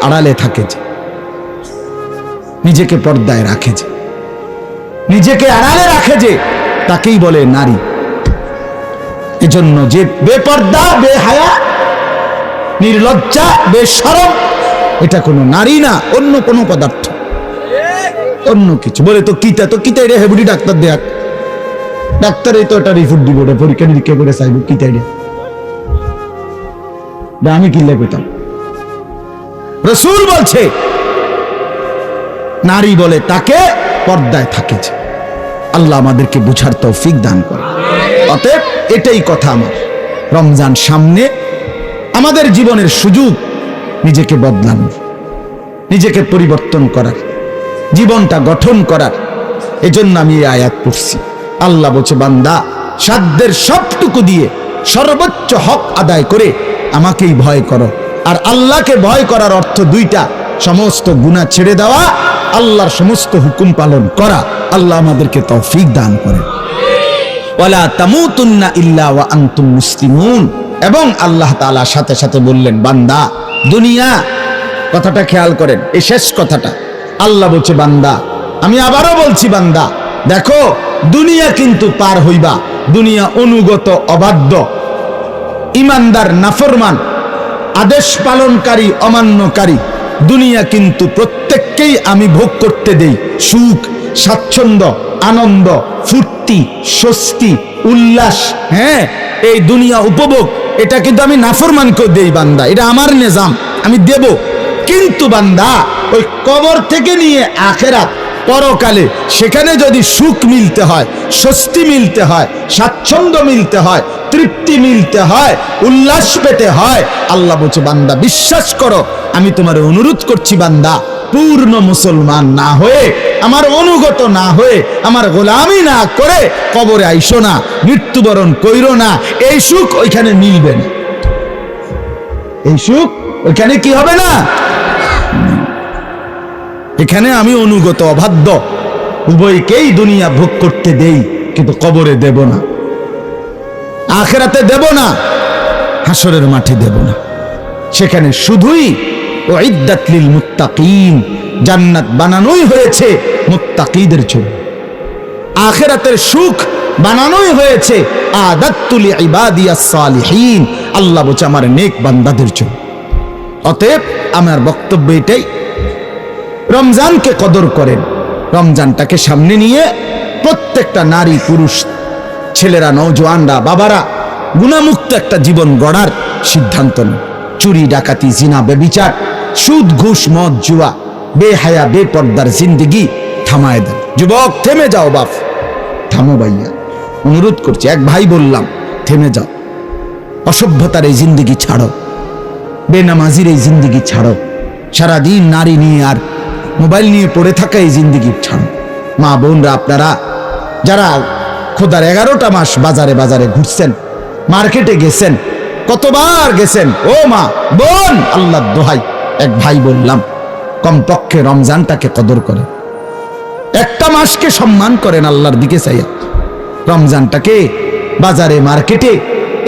আড়ালে থাকে যে, নিজেকে পর্দায় রাখে যে, নিজেকে আড়ালে রাখে যে, তাকেই বলে নারী। এজন্য যে বেপর্দা, বেহায়া, নির্লজ্জা, বেশরম, এটা কোনো নারী না, অন্য কোনো পদার্থ, অন্য কিছু। বলে তো কিতা, তো কিতা এটা হেবুডি ডাক্তার দেখ, ডাক্তারই তো এটা রিপোর্ট দিব, ওটা পরীক্ষা নিরীক্ষা করে চাইব কিতা এটা, আমি কিনলে পেতাম। রাসূল বলছে নারী বলে তাকে পর্দায় থাকে। আল্লাহ আমাদেরকে বুঝার তৌফিক দান করে। অতএব এটাই কথা আমার, রমজান সামনে, আমাদের জীবনের সুযোগ নিজেকে বদলানোর, নিজেকে পরিবর্তন করার, জীবনটা গঠন করার। এজন্য আমি এই আয়াত পড়ছি। আল্লাহ বলছে বান্দা সাধ্যের সবটুকু দিয়ে সর্বোচ্চ হক আদায় করে আমাকেই ভয় করো। আর আল্লাহকে ভয় করার অর্থ দুইটা, সমস্ত গুনাহ ছেড়ে দেওয়া, আল্লাহর সমস্ত হুকুম পালন করা। আল্লাহ আমাদেরকে তৌফিক দান করে। ওয়ালা তামুতুন্না ইল্লা ওয়া আনতুম মুসলিমুন। এবং আল্লাহ তাআলা সাথে সাথে বললেন বান্দা দুনিয়া, কথাটা খেয়াল করেন, এই শেষ কথাটা আল্লাহ বলছে বান্দা, আমি আবারও বলছি বান্দা দেখো দুনিয়া কিন্তু পার হইবা, দুনিয়া অনুগত অবাধ্য, ইমানদার নাফরমান, আদেশ পালনকারী অমান্যকারী, দুনিয়া কিন্তু প্রত্যেককেই আমি ভোগ করতে দেই, সুখ স্বাচ্ছন্দ্য আনন্দ, ফুর্তি, স্বস্তি, উল্লাস, হ্যাঁ, এই দুনিয়া উপভোগ, এটা কিন্তু আমি নাফরমানকেও দেই বান্দা, এটা আমার নিজাম, আমি দেব। কিন্তু বান্দা ওই কবর থেকে নিয়ে আখেরাত, পরকালে সেখানে যদি সুখ মিলতে হয়, স্বস্তি মিলতে হয়, স্বাচ্ছন্দ্য মিলতে হয়, তৃপ্তি মিলতে হয়, উল্লাস পেতে হয়, আল্লাহ বলছে বান্দা বিশ্বাস করো, আমি তোমার অনুরোধ করছি বান্দা, পূর্ণ মুসলমান না হয়ে, আমার অনুগত না হয়ে, আমার গোলামি না করে কবরে আইসো না, মৃত্যুবরণ কইরো না। এই সুখ ওইখানে মিলবে না, এই সুখ ওইখানে কি হবে না। এখানে আমি অনুগত অবাধ্য উভয়কেই দুনিয়া ভোগ করতে দেই, কিন্তু কবরে দেব না, আখিরাতে দেব না, হাসরের মাঠে দেব না। সেখানে শুধুই উইদ্দাত লিল মুত্তাকিন, জান্নাত বানানোই হয়েছে মুত্তাকিদের জন্য, আখিরাতের সুখ বানানোই হয়েছে আদাত্তু লিইবাদিয়াস সালিহিন, আল্লাহ বলছে আমার নেক বান্দাদের জন্য। অতএব আমার বক্তব্য এটাই, রমজানকে কদর করেন, রমজানটাকে সামনে নিয়ে প্রত্যেকটা নারী পুরুষ, ছেলেরা, নওজোয়ানরা, বাবারা গুনাহমুক্ত একটা জীবন গড়ার সিদ্ধান্ত নেন। চুরি, ডাকাতি, জিনা, ব্যভিচার, সুদ, ঘুষ, মদ, জুয়া, বেহায়া, বেপর্দার জিন্দেগি থামায় দেন। যুবক থেমে যাও, বাপ থামো ভাইয়া, অনুরোধ করছি, এক ভাই বললাম থেমে যাও, অসভ্যতার এই জিন্দেগি ছাড়ো, বেনামাজির এই জিন্দেগি ছাড়ো, সারাদিন নারী নিয়ে আর মোবাইল নিয়ে পড়ে থাকা এই জিন্দেগি ছাড়ো। মা বোনরা, আপনারা যারা খোদার 11টা মাস বাজারে বাজারে ঘুরছেন, মার্কেটে গেছেন, কতবার গেছেন, ও মা বোন, আল্লাহর দোহাই, এক ভাই বললাম কমপক্ষে রমজানটাকে কদর করেন, একটা মাসকে সম্মান করেন আল্লাহর দিকে চাইয়া। রমজানটাকে বাজারে মার্কেটে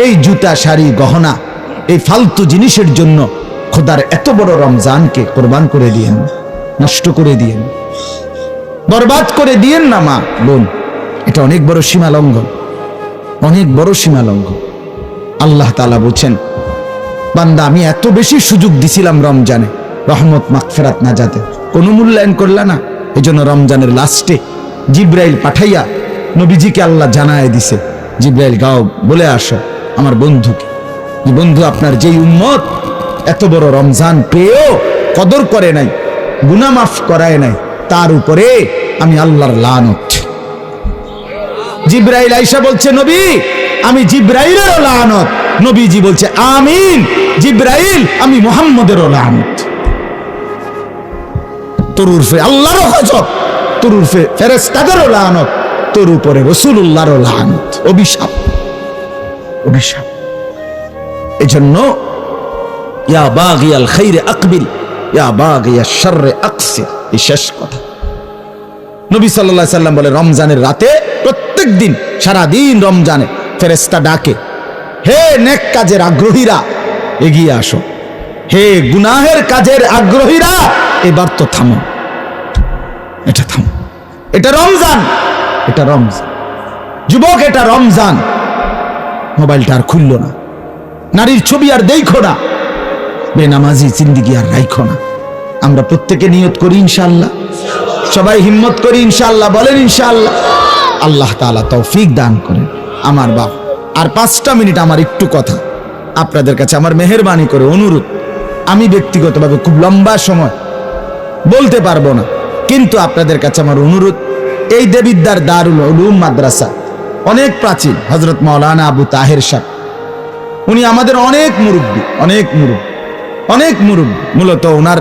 এই জুতা, শাড়ি, গহনা, এই ফালতু জিনিসের জন্য খোদার এত বড় রমজানকে কোরবান করে দিয়েন, নষ্ট করে দিয়েন, বরবাদ করে দিয়েন না মা বোন। এটা অনেক বড় সীমা লঙ্ঘন, অনেক বড় সীমা লঙ্ঘন। আল্লাহ তাআলা বলছেন, বান্দা আমি এত বেশি সুযোগ দিছিলাম রমজানে, রহমত, মাগফিরাত, নাজাতে, কোনো মূল্যায়ন করলা না। এই জন্য রমজানের লাস্টে জিব্রাইল পাঠাইয়া নবীজিকে আল্লাহ জানায় দিছে, জিব্রাইল গাও বলে আসো আমার বন্ধুকে, বন্ধু আপনার যেই উম্মত এত বড় রমজান পেয়েও কদর করে নাই, গুনাহ মাফ করায় নাই, তার উপরে আমি আল্লাহর লানত। জিব্রাইল আয়েশা বলছে, নবী আমি জিব্রাইলেরও লানত। নবীজি বলছে আমিন, জিব্রাইল আমি মুহাম্মদেরও লানত। তোর উরফে আল্লাহরও গজব, তোর উরফে ফেরেশতাদেরও লানত, তোর উপরে রাসূলুল্লাহরও লানত, অভিশাপ, অভিশাপ। এজন্য ইয়া বাগিয়াল খাইরে আকবিল, ইয়া বাগিয়াশ শাররে আকসির, এই শেষ কথা। নবী সাল্লাল্লাহু আলাইহি সাল্লাম বলে, রমজানের রাতে প্রত্যেক দিন, সারা দিন রমজানে ফেরেশতা ডাকে, হে নেক কাজের আগ্রহীরা এগিয়ে আসো, হে গুনাহের কাজের আগ্রহীরা এবার তো থামো, এটা থামো, এটা রমজান, এটা রমজান। যুবক এটা রমজান, মোবাইলটা আর খুললো না, নারীর ছবি আর দেখো না, বেনামাজি জিন্দেগি আর রাখো না। আমরা প্রত্যেকে নিয়ত করি ইনশাআল্লাহ, সবাই হিম্মত করি ইনশাআল্লাহ, বলেন ইনশাআল্লাহ। আল্লাহ তাআলা তৌফিক দান করেন। আমার বাপ, আর 5টা মিনিট আমার একটু কথা আপনাদের কাছে আমার মেহেরবানি করে অনুরোধ, আমি ব্যক্তিগতভাবে খুব লম্বা সময় বলতে পারবো না, কিন্তু আপনাদের কাছে আমার অনুরোধ, এই দেবিদ্দার দারুল উলুম মাদ্রাসা অনেক প্রাচীন, হযরত মাওলানা আবু তাহের সাহেব, উনি আমাদের অনেক মুরব্বী, অনেক মুরব্বী, অনেক মুরব্বী। মূলত ওনার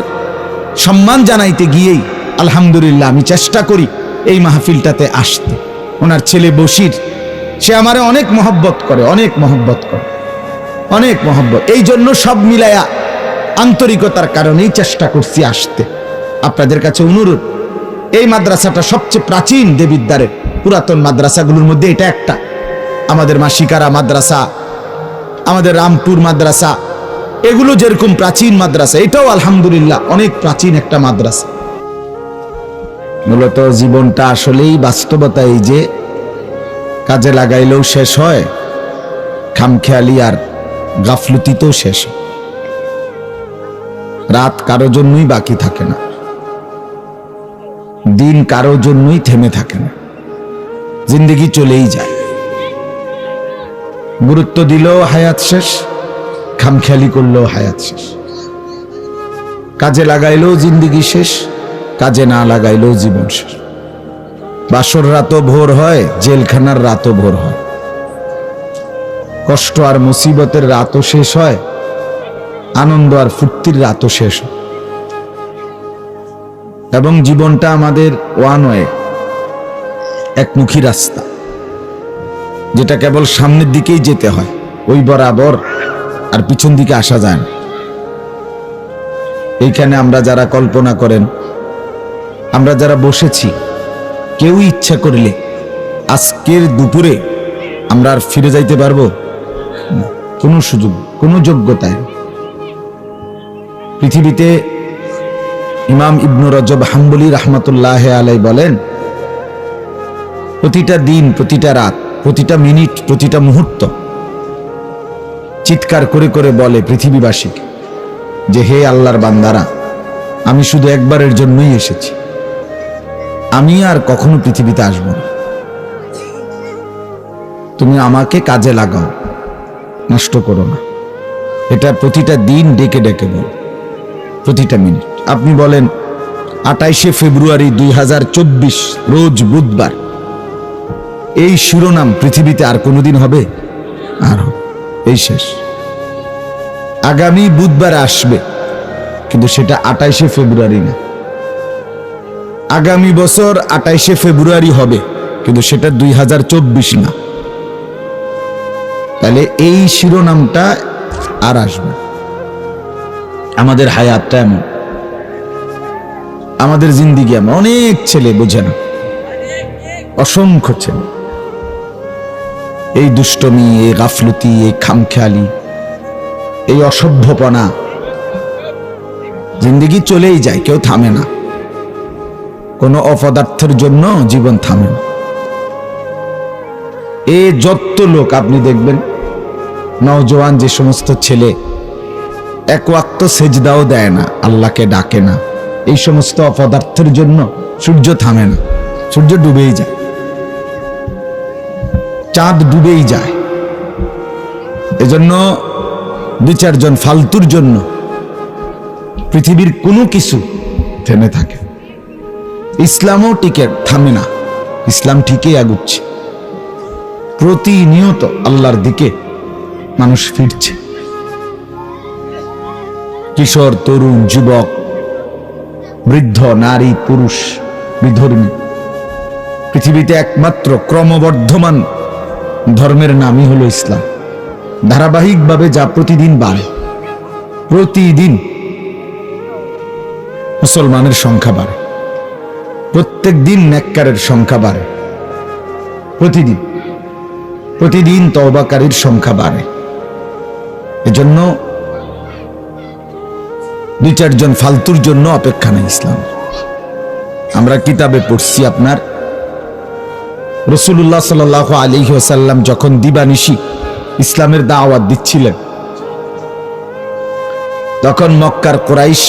সম্মান জানাইতে গিয়েই আলহামদুলিল্লাহ আমি চেষ্টা করি এই মাহফিলটাতে আসতে। ওনার ছেলে বশির, সে আমারে অনেক মহব্বত করে, অনেক মহব্বত করে, অনেক মহব্বত। এই জন্য সব মিলায়া আন্তরিকতার কারণেই চেষ্টা করছি আসতে। আপনাদের কাছে অনুরোধ, এই মাদ্রাসাটা সবচেয়ে প্রাচীন দেবিদ্দারের পুরাতন মাদ্রাসাগুলোর মধ্যে এটা একটা। আমাদের মাসিকারা মাদ্রাসা, আমাদের রামপুর মাদ্রাসা, এগুলো যেরকম প্রাচীন মাদ্রাসা, এটাও আলহামদুলিল্লাহ অনেক প্রাচীন একটা মাদ্রাসা। মূলত জীবনটা আসলেই বাস্তবতা এই যে কাজে লাগাইলেও শেষ হয়, খামখেয়ালি আর গাফলতিতেও শেষ হয়। রাত কারো জন্যই বাকি থাকে না, দিন কারো জন্যই থেমে থাকে না। জিন্দেগি চলেই যায়। গুরুত্ব দিলেও হায়াত শেষ, খামখেয়ালি করলেও হায়াত শেষ। কাজে লাগাইলেও জিন্দেগি শেষ, কাজে না লাগাইলেও জীবন শেষ। বাসর রাতও ভোর হয়, জেলখানার রাতও ভোর হয়। কষ্ট আর মুসিবতের রাতও শেষ হয়, আনন্দ আর ফুর্তির রাতও শেষ হয়। এবং জীবনটা আমাদের ওয়ান ওয়ে, একমুখী রাস্তা, যেটা কেবল সামনের দিকেই যেতে হয়, ওই বরাবর আর পিছন দিকে আসা যায় না। এইখানে আমরা যারা কল্পনা করেন, আমরা যারা বসেছি, কেউ ইচ্ছা করলে আজকের দুপুরে আমরা আর ফিরে যাইতে পারবো? কোনো সুযোগ, কোনো যোগ্যতায়। পৃথিবীতে ইমাম ইবনু রজব হাম্বলি রাহমাতুল্লাহ আলাই বলেন, প্রতিটা দিন, প্রতিটা রাত, প্রতিটা মিনিট, প্রতিটা মুহূর্ত চিৎকার করে করে বলে পৃথিবীবাসীকে যে, হে আল্লাহর বান্দারা, আমি শুধু একবারের জন্যই এসেছি, আমি আর কখনো পৃথিবীতে আসব না। তুমি আমাকে কাজে লাগাও, নষ্ট করো না। এটা প্রতিটা দিন ডেকে ডেকে বল, প্রতিটা মিনিট। আপনি বলেন 28শে ফেব্রুয়ারি 2024 রোজ বুধবার, এই শিরোনাম পৃথিবীতে আর কোনোদিন হবে? আর এই শেষ। আগামী বুধবার আসবে, কিন্তু সেটা 28শে ফেব্রুয়ারি না। আগামী বছর 28শে ফেব্রুয়ারি হবে, কিন্তু সেটা 2024 না। তাহলে এই শিরোনামটা আর আসবে। আমাদের হায়াতটা এমন, আমাদের জিন্দিগি এমন। অনেক ছেলে বোঝে না, অসংখ্য ছেলে এই দুষ্টমি, এই গাফলতি, এই খামখেয়ালি, এই অসভ্যপনা, জিন্দিগি চলেই যায়, কেউ থামে না। কোনো অপদার্থের জন্য জীবন থামে না। এ যত লোক আপনি দেখবেন, নওজোয়ান যে সমস্ত ছেলে এক ওয়াক্ত সেজদাও দেয় না, আল্লাহকে ডাকে না, এই সমস্ত অপদার্থের জন্য সূর্য থামে না, সূর্য ডুবেই যায়, চাঁদ ডুবেই যায়। এজন্য 2-4 জন ফালতুর জন্য পৃথিবীর কোনো কিছু থেমে থাকে। ইসলামও টিকে থামে না, ইসলাম ঠিকই আগুচ্ছে। প্রতিনিয়ত আল্লাহর দিকে মানুষ ফিরছে। কিশোর, তরুণ, যুবক, বৃদ্ধ, নারী, পুরুষ, বিধর্মী, পৃথিবীতে একমাত্র ক্রমবর্ধমান ধর্মের নামই হলো ইসলাম। ধারাবাহিকভাবে যা প্রতিদিন বাড়ে, প্রতিদিন মুসলমানের সংখ্যা বাড়ে, প্রত্যেক দিন নেককারের সংখ্যা বাড়ে, প্রতিদিন প্রতিদিন তওবাকারীর সংখ্যা বাড়ে। এজন্য 2-4 জন ফালতুর জন্য অপেক্ষা নেই ইসলাম। আমরা কিতাবে পড়ছি, আপনার রাসূলুল্লাহ সাল্লাল্লাহু আলাইহি ওয়াসাল্লাম যখন দিবানিশি ইসলামের দাওয়াত দিচ্ছিলেন, তখন মক্কার কুরাইশ,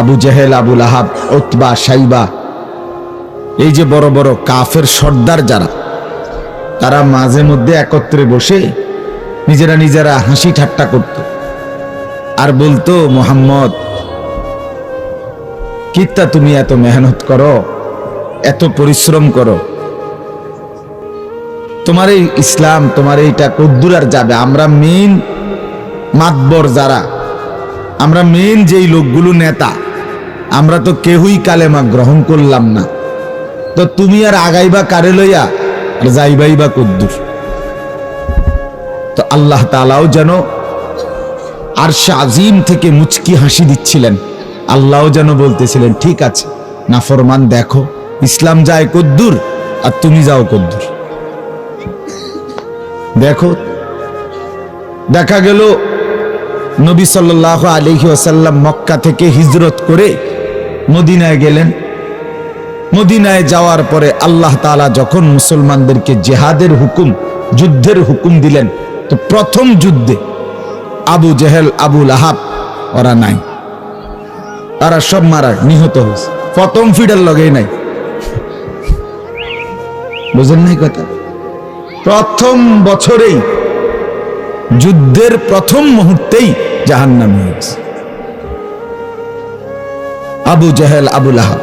আবু জেহেল, আবু লাহাব, উতবা, সাইবা, এই যে বড় বড় কাফের সর্দার যারা, তারা মাঝে মধ্যে একত্রে বসে নিজেরা নিজেরা হাসি ঠাট্টা করত আর বলতো, মুহাম্মদ, কিত্তা তুমি এত মেহনত করো, এত পরিশ্রম করো, তোমার এই ইসলাম, তোমার এইটা কদ্দুর আর যাবে? আমরা মেইন মাতবর যারা, আমরা মেইন যেই লোকগুলো নেতা, আমরা তো কেউই কালেমা গ্রহণ করলাম না, তো তুমি আর আগাইবা কারে লইয়া, আর যাইবাই বা কদ্দুর? তো আল্লাহ তাআলাও যেন আরশে আজিম থেকে মুচকি হাসি দিচ্ছিলেন, আল্লাহও যেন বলতেছিলেন, ঠিক আছে নাফরমান, দেখো ইসলাম যায় কদ্দুর আর তুমি যাও কদ্দুর। দেখো, দেখা গেল নবী সাল্লাল্লাহু আলাইহি ওয়াসাল্লাম মক্কা থেকে হিজরত করে মদিনায় গেলেন। মদিনায় যাওয়ার পরে আল্লাহ তাআলা যখন মুসলমানদেরকে জিহাদের হুকুম, যুদ্ধের হুকুম দিলেন, তো প্রথম যুদ্ধে আবু জেহেল, আবু লাহাব ওরা নাই, তারা সব মারা নিহত হয়েছে। প্রথম ফিডার লগেই নাই, বুঝেন নাই কথা? প্রথম বছরেই, যুদ্ধের প্রথম মুহূর্তেই জাহান্নামী হয়ে গেছে। আবু জাহেল, আবু লাহাব,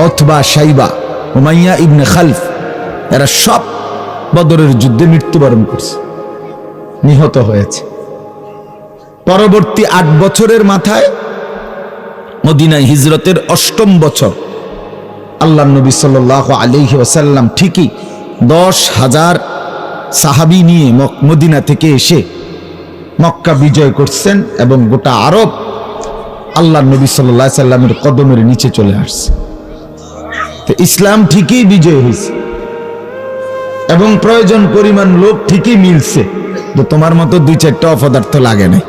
উতবা, শাইবা, উমাইয়া ইবনে খালফ, এরা সব বদরের যুদ্ধে মৃত্যুবরণ করছে, নিহত হয়েছে। পরবর্তী 8 বছরের মাথায় মদিনায় হিজরতের 8ম বছর আল্লাহ নবী সাল্লাল্লাহু আলাইহি ওয়াসাল্লাম ঠিকই 10,000 সাহাবী নিয়ে মদিনা থেকে এসে মক্কা বিজয় করছেন এবং গোটা আরব আল্লাহ নবী সাল্লাল্লাহু আলাইহি সাল্লামের কদমের নিচে চলে আসছে। তো ইসলাম ঠিকই বিজয় হয়েছে এবং প্রয়োজন পরিমাণ লোক ঠিকই মিলছে, তো তোমার মতো 2-4টা অপদার্থ লাগে নাই।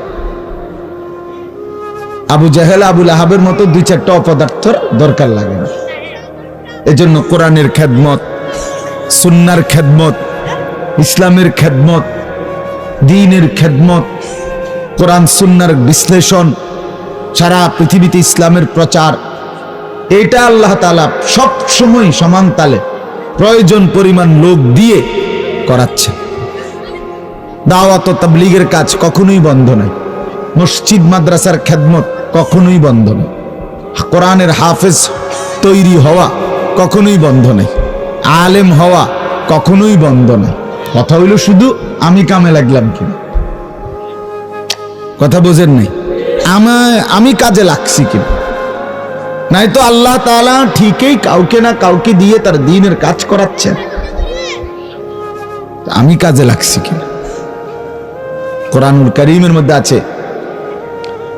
আবু জাহেল, আবু লাহাবের মতো 2-4টা অপদার্থর দরকার লাগে না। এজন্য কোরআনের খেদমত, সুন্নার খেদমত, ইসলামের খেদমত, দ্বীনের খেদমত, কোরআন সুন্নার বিশ্লেষণ, সারা পৃথিবীতে ইসলামের প্রচার, এটা আল্লাহ তাআলা সব সময় সমান তালে প্রয়োজন পরিমাণ লোক দিয়ে করাচ্ছে। দাওয়াত ও তাবলীগের কাজ কখনোই বন্ধ নাই, মসজিদ মাদ্রাসার খেদমত কখনোই বন্ধ নাই, কোরআনের হাফেজ তৈরি হওয়া কখনোই বন্ধ নাই, আলেম হওয়া কখনোই বন্ধ নাই। কথা হইল শুধু আমি কামে লাগলাম কিনা, কথা বোঝেন নাই? আমি কাজে লাগছি কিনা, নাই তো আল্লাহ তাআলা ঠিকই কাউকে না কাউকে দিয়ে তার দ্বীনের কাজ করাচ্ছেন, আমি কাজে লাগছি কিনা। কোরআনুল কারীমের মধ্যে আছে,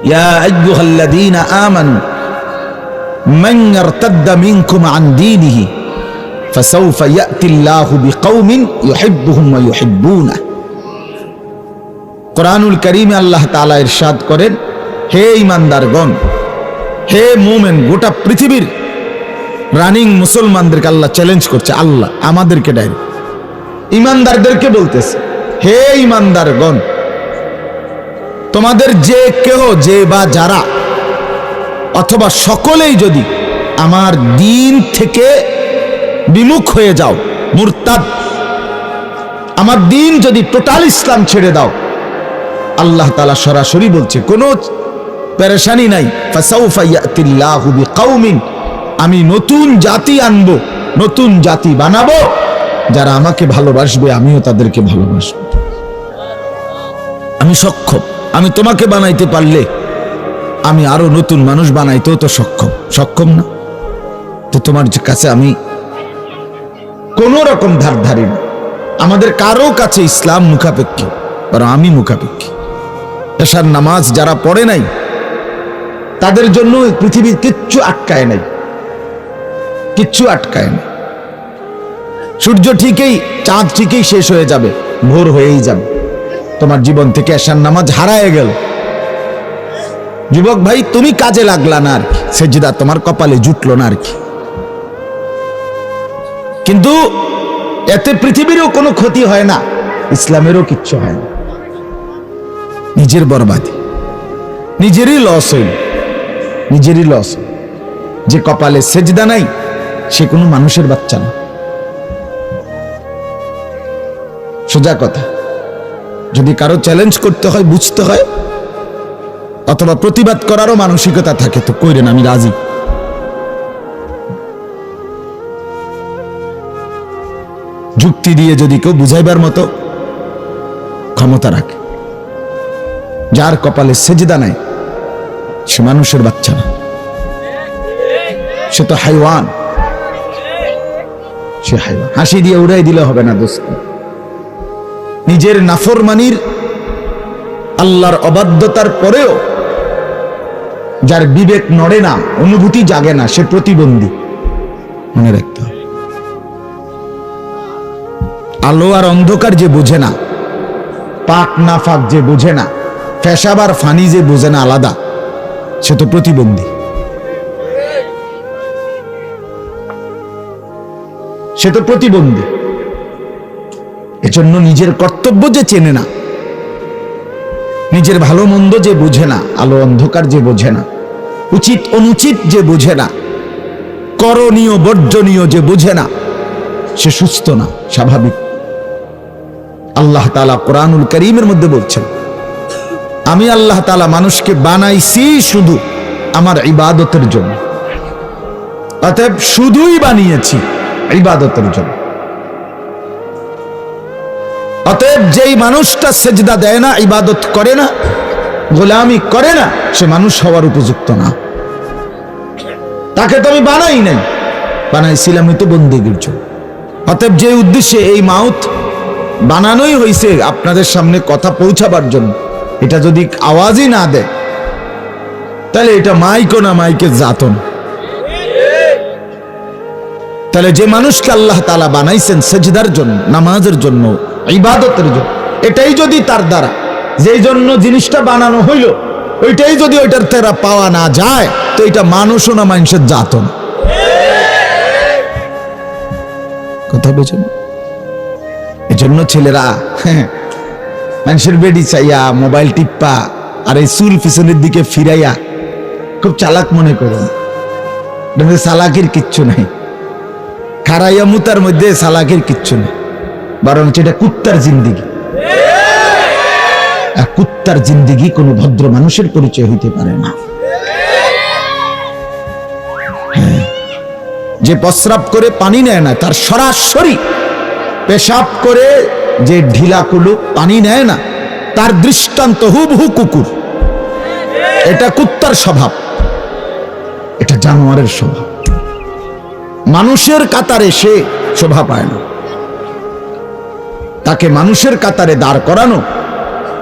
ইয়া আইয়ুহাল্লাযীনা আমানু মান ইয়ারতাদ্দা মিনকুম আন দীনিহি ফাসাউফা ইয়াতিল্লাহু বিকওমিন ইউহিব্বুহুম ওয়া ইউহিব্বুনাহু। কোরআনুল কারীমে আল্লাহ তাআলা ইরশাদ করেন, হে ঈমানদারগণ, হে মুমিন, গোটা পৃথিবীর রানিং মুসলমানদেরকে আল্লাহ চ্যালেঞ্জ করছে, আল্লাহ আমাদেরকে ডাইরেক্ট ঈমানদারদেরকে বলতেছে, হে ঈমানদারগণ, তোমাদের যে কেহ, যে বা যারা অথবা সকলেই যদি আমার দ্বীন থেকে বিমুখ হয়ে যাও, মুরতাদ, আমার দ্বীন যদি টোটাল ইসলাম ছেড়ে দাও, আল্লাহ তাআলা সরাসরি বলছে, কোনো পেরেশানি নাই, ফাসাউফা ইয়াতিল্লাহু বিকওমিন, আমি নতুন জাতি আনবো, নতুন জাতি বানাবো, যারা আমাকে ভালোবাসবে আমিও তাদেরকে ভালোবাসবো। আমি সক্ষম, আমি তোমাকে বানাইতে পারলে আমি আরো নতুন মানুষ বানাইতেও তো সক্ষম না? তো তোমার কাছে আমি কোন রকম ধার ধারি না। আমাদের কারো কাছে ইসলাম মুখাপেক্ষী, বরং আমি মুখাপেক্ষী। এশার নামাজ যারা পড়ে নাই তাদের জন্য পৃথিবীর কিচ্ছু আটকায় নাই, কিচ্ছু আটকায় না। সূর্য ঠিকই, চাঁদ ঠিকই শেষ হয়ে যাবে, ভোর হয়েই যাবে, তোমার জীবন থেকে এশার নামাজ হারায় গেল। যুবক ভাই, তুমি কাজে লাগলা না আর কি, সেজদা তোমার কপালে জুটলো না আর কি, কিন্তু এতে পৃথিবীরও কোনো ক্ষতি হয় না, ইসলামেরও কিচ্ছু হয় না। নিজের বরবাদি, নিজেরই লস হইল, নিজেরই লস। যে কপালে সেজদা নাই সে কোনো মানুষের বাচ্চা না, সোজা কথা। যদি কারো চ্যালেঞ্জ করতে হয়, বুঝতে হয়, অথবা প্রতিবাদ করারও মানসিকতা থাকে, তো কইরেন, আমি রাজি। যুক্তি দিয়ে যদি কেউ বুঝাইবার মতো ক্ষমতা রাখে, যার কপালে সেজদা নাই সে মানুষের বাচ্চা না, সে তো হাইওয়ান, সে হাইওয়ান। হাসি দিয়ে উড়াই দিলে হবে না দোস্ত। নিজের নাফরমানির, আল্লাহর অবাধ্যতার পরেও যার বিবেক নড়ে না, অনুভূতি জাগে না, সে প্রতিবন্ধী, মনে রাখতে হবে। আলো আর অন্ধকার যে বোঝে না, পাক না ফাক যে বোঝে না, পেশাব আর ফানি যে বোঝে না আলাদা, সে তো প্রতিবন্ধী, সে তো প্রতিবন্ধী। এজন্য নিজের কর্তব্য যে চেনে না, নিজের ভালো মন্দ যে বোঝে না, আলো অন্ধকার যে বোঝে না, উচিত অনুচিত যে বোঝে না, করণীয় বর্জনীয় যে বোঝে না, সে সুস্থ না, স্বাভাবিক। আল্লাহ তাআলা কোরআনুল কারীমের মধ্যে বলছেন, আমি আল্লাহ তাআলা মানুষকে বানাইছি শুধু আমার ইবাদতের জন্য। অতএব শুধুই বানিয়েছি ইবাদতের জন্য। অতএব যেই মানুষটা সেজদা দেয় না, ইবাদত করে না, গোলামি করে না, সে মানুষ হওয়ার উপযুক্ত না। তাকে তো আমি বানাই নাই, বানাইছিলাম তো বন্দেগীর জন্য। অতএব যে উদ্দেশ্যে এই মাউথ বানানোই হয়েছে আপনাদের সামনে কথা পৌঁছাবার জন্য, এটা যদি আওয়াজই না দেয় তাহলে এটা মাইকও না, মাইকের জাতন। তাহলে যে মানুষকে আল্লাহ তাআলা বানাইছেন সেজদার জন্য, নামাজের জন্য, ইবাদতের জন্য, এটাই যদি তার দ্বারা যেই জন্য জিনিসটা বানানো হইল ওইটাই যদি ওইটার তেরা পাওয়া না যায়, তো এটা মানুষও না, মানুষের জাতন। কথা বুঝেন? এজন্য ছেলেরা মানুষের বেডি চাইয়া মোবাইল টিপ্পা আর এই চুল পিছনের দিকে ফিরাইয়া খুব চালাক মনে করেন। চালাকির কিচ্ছু নাই, খারাইয়া মুতার মধ্যে চালাকির কিচ্ছু নেই, বরং এটা কুত্তার জিন্দিগি। আর কুত্তার জিন্দিগি কোনো ভদ্র মানুষের পরিচয় হইতে পারে না। যে প্রস্রাব করে পানি নেয় না, তার সরাসরি পেশাব করে যে ঢিলা কুলুক পানি নেয় না, তার দৃষ্টান্ত হুবহু কুকুর। এটা কুত্তার স্বভাব, এটা জানোয়ারের স্বভাব। মানুষের কাতারে সে শোভা পায় না। তাকে মানুষের কাতারে দাঁড় করানো,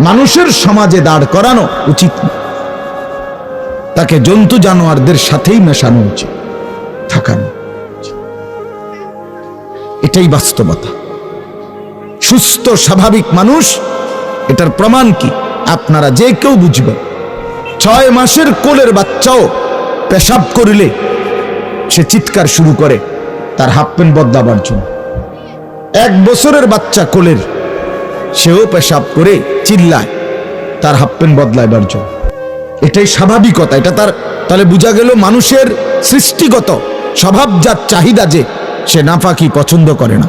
মানুষের সমাজে দাঁড় করানো উচিত না। তাকে জন্তু জানোয়ারদের সাথেই মেশানো উচিত, থাকানো। এটাই বাস্তবতা। সুস্থ স্বাভাবিক মানুষ, এটার প্রমাণ কি আপনারা যে কেউ বুঝবেন। 6 মাসের কোলের বাচ্চাও পেশাব করিলে সে চিৎকার শুরু করে তার হাফ প্যান্ট বদলাবার জন্য। 1 বছরের বাচ্চা কোলের, সেও পেশাব করে চিল্লায় তার হাফ প্যান্ট বদলাইবার জন্য। এটাই স্বাভাবিকতা। এটা তার, তাহলে বোঝা গেল মানুষের সৃষ্টিগত স্বভাবজাত চাহিদা যে সে নাপাকি পছন্দ করে না,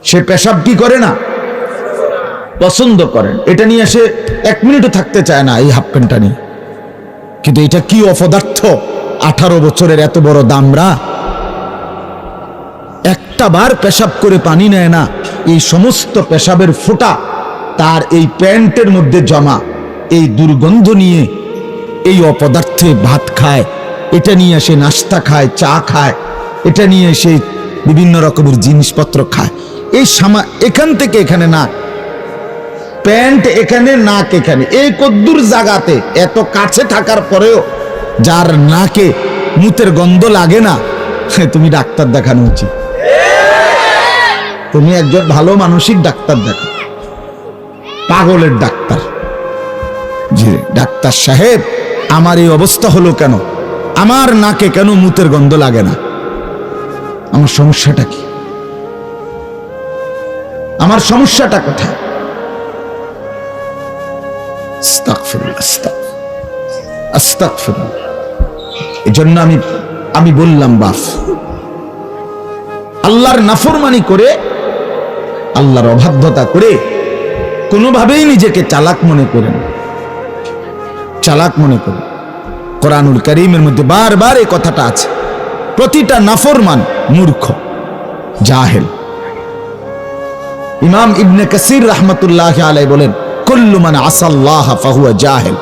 সে পেশাব কি করে না, পছন্দ করে। এটা নিয়ে সে 1 মিনিটও থাকতে চায় না এই হাফ প্যান্টটা নিয়ে। কিন্তু এটা কি অপদার্থ! 18 বছরের এত বড় দামরা একটা বার পেশাব করে পানি নেয় না, এই সমস্ত পেশাবের ফোঁটা তার এই প্যান্টের মধ্যে জমা, এই দুর্গন্ধ নিয়ে এই অপদার্থে ভাত খায়, এটা নিয়ে সে নাস্তা খায়, চা খায়, এটা নিয়ে সে বিভিন্ন রকমের জিনিসপত্র খায়। এই এখান থেকে এখানে নাক, প্যান্ট এখানে, নাক এখানে, এই কদ্দুর জায়গাতে এত কাছে থাকার পরেও যার নাকে মুতের গন্ধ লাগে না, তুমি ডাক্তার দেখানো উচিত। তুমি একজন ভালো মানসিক ডাক্তার দেখো, পাগলের ডাক্তার। জি ডাক্তার সাহেব, আমার এই অবস্থা হলো কেন? আমার নাকে কেন মুতের গন্ধ লাগে না? আমার সমস্যাটা কি? আমার সমস্যাটা কোথায়? এজন্য আমি বললাম, বাপ আল্লাহর নাফরমানি করে, আল্লাহর অবাধ্যতা করে কোনোভাবেই নিজেকে চালাক মনে করেন, চালাক মনে করেন। কোরআনুল কারীমের মধ্যে বারবার এই কথাটা আছে। প্রতিটা নাফরমান মূর্খ, জাহেল। ইমাম ইবনে কাসির রাহমাতুল্লাহি আলাইহি বলেন, কুল্লু মান আসাল্লাহ ফাহুয়া জাহেল।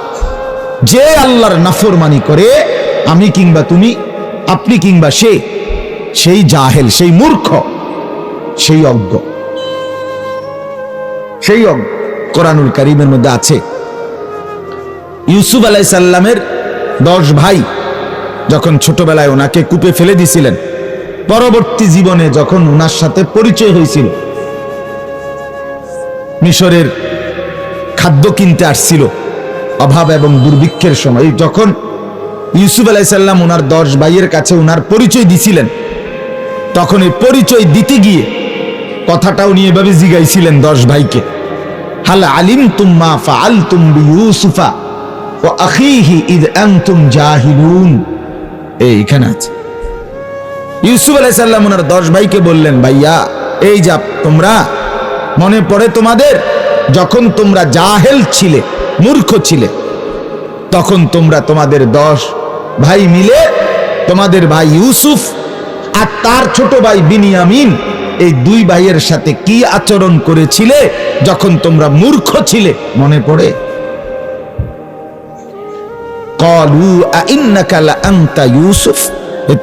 যে আল্লাহর নাফরমানি করে, আমি কিংবা তুমি, আপনি কিংবা সে, সেই জাহেল, সেই মূর্খ, সেই অজ্ঞ, সেই অজ্ঞ। কোরআনুল কারীমের মধ্যে আছে, ইউসুফ আলাইহিস সালামের 10 ভাই যখন ছোটবেলায় ওনাকে কূপে ফেলে দিয়েছিলেন, পরবর্তী জীবনে যখন ওনার সাথে পরিচয় হয়েছিল, মিশরের খাদ্য কিনতে আসছিল অভাব এবং দুর্ভিক্ষের সময়, যখন ইউসুফ আলাইহিস সালাম ওনার 10 ভাইয়ের কাছে ওনার পরিচয় দিছিলেন, তখন এই পরিচয় দিতে গিয়ে কথাটাও নিয়ে এভাবে জিগাইছিলেন 10 ভাইকে, হাল আলিমতুম মা ফাআলতুম বিইউসুফা ওয়া আখিহি ইয আনতুম জাহিলুন। এইখানে আছে, ইউসুফ আলাইহিস সালাম ওনার 10 ভাইকে বললেন, ভাইয়া এই যা তোমরা, মনে পড়ে তোমাদের যখন তোমরা জাহেল ছিলে, মূর্খ ছিলে, তখন তোমরা তোমাদের 10 ভাই মিলে তোমাদের ভাই ইউসুফ আর তার ছোট ভাই বিনিয়ামিন এই 2 ভাইয়ের সাথে কি আচরণ করেছিলে যখন তোমরা মূর্খ ছিলে, মনে পড়ে? ক্বালু আইন্নাকা লাআনতা ইউসুফ।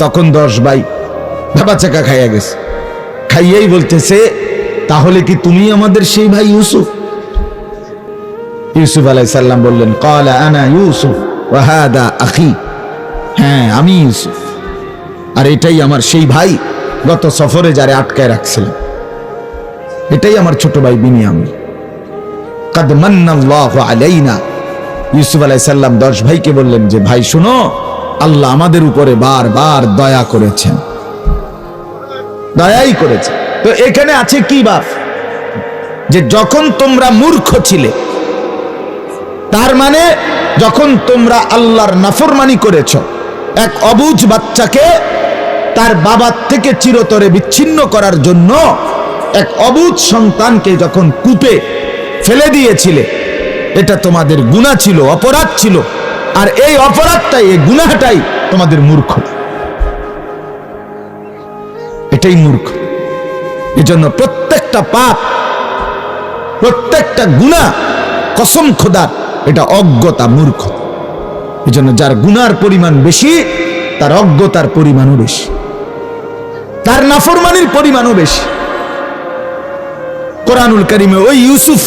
তখন 10 ভাই ভাবা চাকা খাইয়া গেছে, খাইয়াই বলতেছে, তাহলে কি তুমি আমাদের সেই ভাই ইউসুফ? ইউসুফ আলাইহিস সালাম বললেন, ক্বালা আনা ইউসুফ ওয়া হাদা আখি। হ্যাঁ, আমি ইউসুফ, আর এটাই আমার সেই ভাই গত সফরে যারে আটকায় রাখছিলাম, এটাই আমার ছোট ভাই বিনিয়ামিন। কাদ মান্নাল্লাহু আলাইনা। ইউসুফ আলাইহিস সালাম 10 ভাইকে বললেন যে, ভাই শুনো, আল্লাহ আমাদের উপরে বারবার দয়া করেছেন, দয়াই করেছে। তো এখানে আছে কি বাপ, যে যখন তোমরা মূর্খ ছিলে, তার মানে যখন তোমরা আল্লাহর নাফরমানি করেছ, এক অবুঝ বাচ্চাকে তার বাবার থেকে চিরতরে বিচ্ছিন্ন করার জন্য এক অবুঝ সন্তানকে যখন কূপে ফেলে দিয়েছিলে, এটা তোমাদের গুনাহ ছিল, অপরাধ ছিল। আর এই অপরাধটাই, এই গুনাহটাই তোমাদের মূর্খ, এটাই মূর্খ। এজন্য প্রত্যেকটা পাপ, প্রত্যেকটা গুনাহ, কসম খোদার, এটা অজ্ঞতা, মূর্খ। এজন্য যার গুনার পরিমাণ বেশি, তার অজ্ঞতার পরিমাণও বেশি, তার নাফরমানির পরিমাণও বেশি। কোরআনুল কারীমে ওই ইউসুফ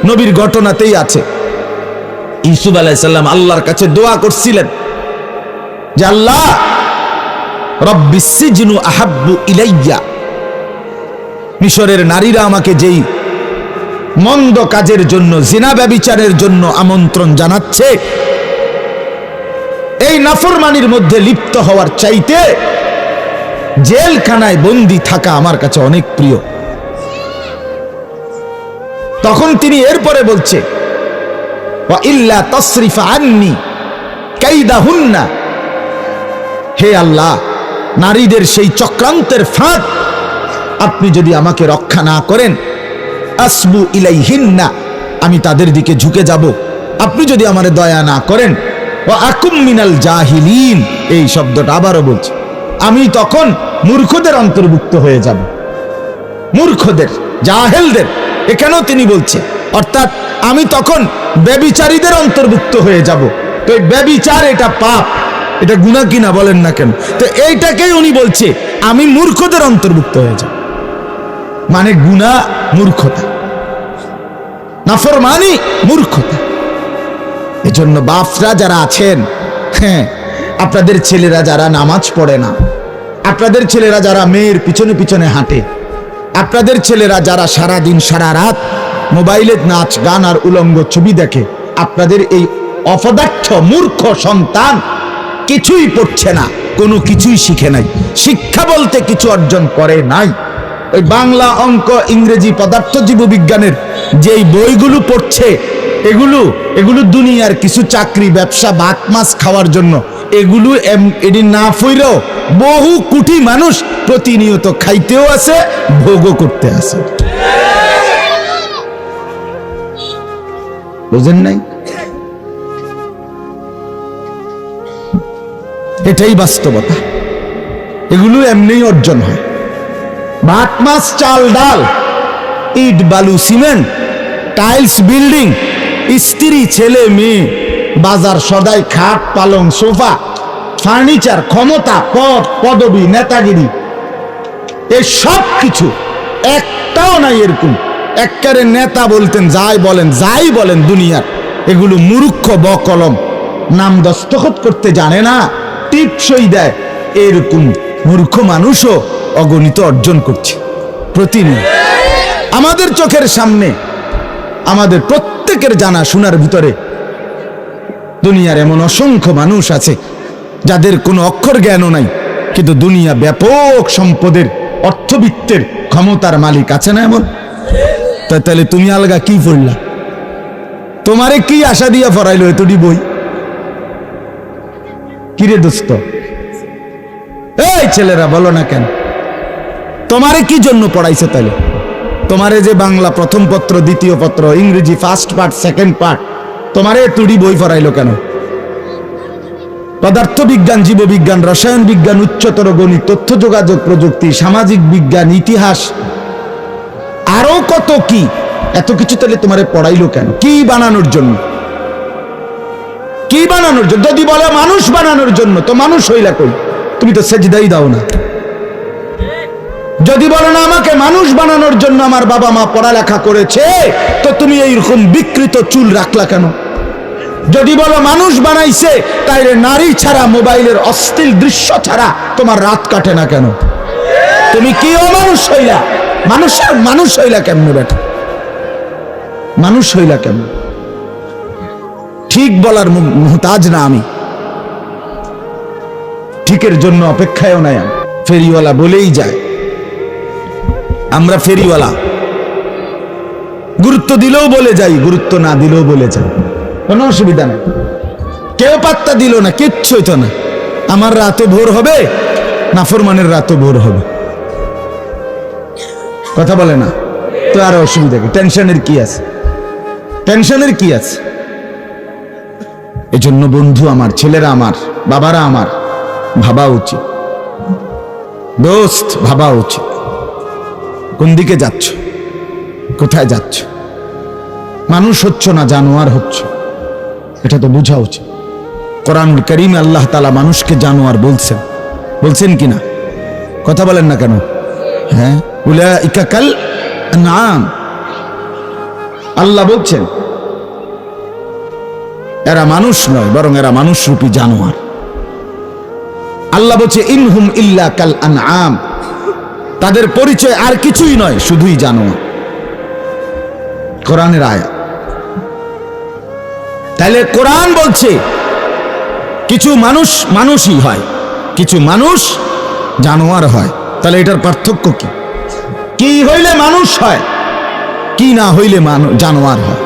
নবীর ঘটনাতেই আছে, ইউসুফ আলাইহিস সালাম আল্লাহর কাছে দোয়া করছিলেন যে, আল্লাহ রব্বিস সিজনু আহাব্বু ইলাইয়া। মিশরের নারীরা আমাকে যেই মন্দ কাজের জন্য, জিনা ব্যভিচারের জন্য আমন্ত্রণ জানাচ্ছে, এই নাফরমানির মধ্যে লিপ্ত হওয়ার চাইতে জেলখানায় বন্দী থাকা আমার কাছে অনেক প্রিয়। তখন তিনি এরপরে বলছে, ওয়া ইল্লা তাসরিফা আন্নি কাইদাহুন্না। হে আল্লাহ, নারীদের সেই চক্রান্তের ফাঁদ আপনি যদি আমাকে রক্ষা না করেন, আসবু ইলাইহিন্না, আমি তাদের দিকে ঝুঁকে যাব। আপনি যদি আমারে দয়া না করেন, ওয়া আকুম মিনাল জাহিলিন, এই শব্দটা আবারও বলছি, আমি তখন মূর্খদের অন্তর্ভুক্ত হয়ে যাব, মূর্খদের, জাহেলদের। এখানেও তিনি বলছে, অর্থাৎ আমি তখন ব্যভিচারীদের অন্তর্ভুক্ত হয়ে যাব। তো এই ব্যভিচার এটা পাপ, এটা গুনাহ কিনা বলেন না কেন? তো এইটাকেই উনি বলছে, আমি মূর্খদের অন্তর্ভুক্ত হয়ে যাব। মানে গুনাহ মূর্খতা, নাফরমানি মূর্খতা। এজন্য বাপরা যারা আছেন, হ্যাঁ, আপনাদের ছেলেরা যারা নামাজ পড়ে না, আপনাদের ছেলেরা যারা মেয়ের পিছনে পিছনে হাঁটে, আপনাদের ছেলেরা যারা সারা দিন সারা রাত মোবাইলে নাচ গান আর উলঙ্গ ছবি দেখে, আপনাদের এই অপদার্থ মূর্খ সন্তান কিছুই পড়ছে না, কোনো কিছুই শিখে নাই, শিক্ষা বলতে কিছু অর্জন করে নাই। ওই বাংলা, অঙ্ক, ইংরেজি, পদার্থ জীববিজ্ঞানের যেই বইগুলো পড়ছে, এগুলো দুনিয়ার কিছু চাকরি, ব্যবসা, ভাত মাছ খাওয়ার জন্য। এগুলো এটি না ফইরেও বহু কোটি মানুষ প্রতিনিয়ত খাইতেও আছে, ভোগও করতে আছে। বুঝেন নাই? এটাই বাস্তবতা। এগুলো এমনিই অর্জন হয়। ভাত মাছ চাল ডাল, ইট বালু সিমেন্ট, টাইলস বিল্ডিং, স্ত্রী ছেলে মেয়ে, বাজার সদাই, খাট পালং সোফা, ফার্নিচার, ক্ষমতা, পদ পদবি, নেতাগিরি, এই সব কিছু একটাও নাই এরকম। একবারে নেতা বলতেন যাই বলেন দুনিয়ার, এগুলো মূর্খ বকলম, নাম দস্তখত করতে জানে না, টিপসই দেয়, এরকম মূর্খ মানুষও অগণিত অর্জন করছে প্রতিনিয়ত আমাদের চোখের সামনে। আমাদের প্রত্যেকের জানা শোনার ভিতরে দুনিয়ার এমন অসংখ্য মানুষ আছে যাদের কোনো অক্ষর জ্ঞানও নাই, কিন্তু দুনিয়া ব্যাপক সম্পদের, অর্থবিত্তের, ক্ষমতার মালিক আছে না এমন? তাহলে তুমি আলগা কি পড়লা? তোমারে কি আশা দিয়া পড়াইলো এতটি বই? কিরে দোস্ত, এই ছেলেরা বলো না কেন, তোমারে কি জন্য পড়াইছে? তাহলে তোমারে যে বাংলা প্রথম পত্র, দ্বিতীয় পত্র, ইংরেজি ফার্স্ট পার্ট, সেকেন্ড পার্ট, তোমারে তুড়ি বই পড়াইলো কেন? পদার্থবিজ্ঞান, জীববিজ্ঞান, রসায়ন বিজ্ঞান, উচ্চতর গণিত, তথ্য যোগাযোগ প্রযুক্তি, সামাজিক বিজ্ঞান, ইতিহাস, আরো কত কি, এত কিছু তাহলে তোমারে পড়াইলো কেন? কি বানানোর জন্য? কি বানানোর জন্য? যদি বলে মানুষ বানানোর জন্য, তো মানুষ হইলা কই? তুমি তো সেজদাই দাও না। যদি বলো না আমাকে মানুষ বানানোর জন্য আমার বাবা মা পড়ালেখা করেছে, তো তুমি এইরকম বিকৃত চুল রাখলা কেন? যদি বলো মানুষ বানাইছে, তাইলে নারী ছাড়া, মোবাইলের অশ্লীল দৃশ্য ছাড়া তোমার রাত কাটে না কেন? তুমি কি অমানুষ হইলা? মানুষ হইলা কেমনে বেটা? মানুষ হইলা কেমন? ঠিক বলার মুহতাজ না আমি, ঠিকের জন্য অপেক্ষায়ও নাই। ফেরিওয়ালা বলেই যায়, আমরা ফেরিওয়ালা, গুরুত্ব দিলেও বলে যাই, গুরুত্ব না দিলেও বলে যাই, কোনো অসুবিধা নেই। কেউ পাত্তা দিল না, কিচ্ছু হইতো না। আমার রাতও ভোর হবে, নাফরমানের রাতও ভোর হবে। কথা বলে না তো আর অসুবিধা কি? টেনশনের কি আছে? টেনশনের কি আছে? এজন্য বন্ধু আমার, ছেলেরা আমার, বাবারা আমার, ভাবা উচিত, দোস্ত ভাবা উচিত। কোন দিকে যাচ্ছ? কোথায় যাচ্ছ? মানুষ হচ্ছ না জানোয়ার হচ্ছ, এটা তো বোঝা উচিত। কোরআনুল কারীমে আল্লাহ তাআলা মানুষকে জানোয়ার বলছেন, বলছেন কিনা? কথা বলেন না কেন? হ্যাঁ, উলাইকা কাল আনআম, আল্লাহ বলছেন এরা মানুষ নয়, বরং এরা মানুষরূপী জানোয়ার। আল্লাহ বলছে ইনহুম ইল্লা কাল আনআম, তাদের পরিচয় আর কিছুই নয়, শুধুই জানোয়ার। কোরআনের আয়াত। তাহলে কোরআন বলছে কিছু মানুষ মানুষই হয়, কিছু মানুষ জানোয়ার হয়। তাহলে এটার পার্থক্য কি? কি হইলে মানুষ হয়, কি না হইলে জানোয়ার হয়?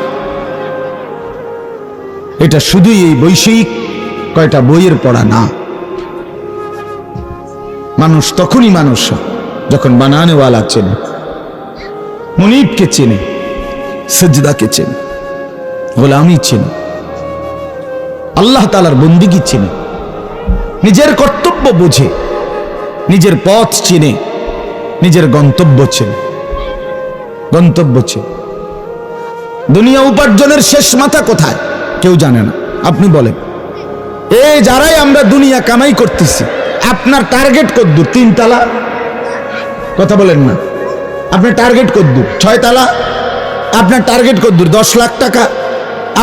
এটা শুধুই এই বৈষয়িক কয়টা বইয়ের পড়া না। মানুষ তখনই মানুষ হয় যখন বানানেওয়ালা চেনে, মুনিবকে চেনে, সেজদাকে চেনে, গোলামি চেনে, আল্লাহ তাআলার বন্দিগি চেনে, নিজের কর্তব্য বুঝে, নিজের পথ চেনে, নিজের গন্তব্য চেনে। গন্তব্য চেনে। দুনিয়া উপার্জনের শেষ মাথা কোথায় কেউ জানে না। আপনি বলেন, এই যারাই আমরা দুনিয়া কামাই করতেছি, আপনার টার্গেট কদ্দূর? 3 তালা? কথা বলেন না। আপনার টার্গেট কদ্দূর? 6 তালা? আপনার টার্গেট কদ্দূর? 10 লাখ টাকা?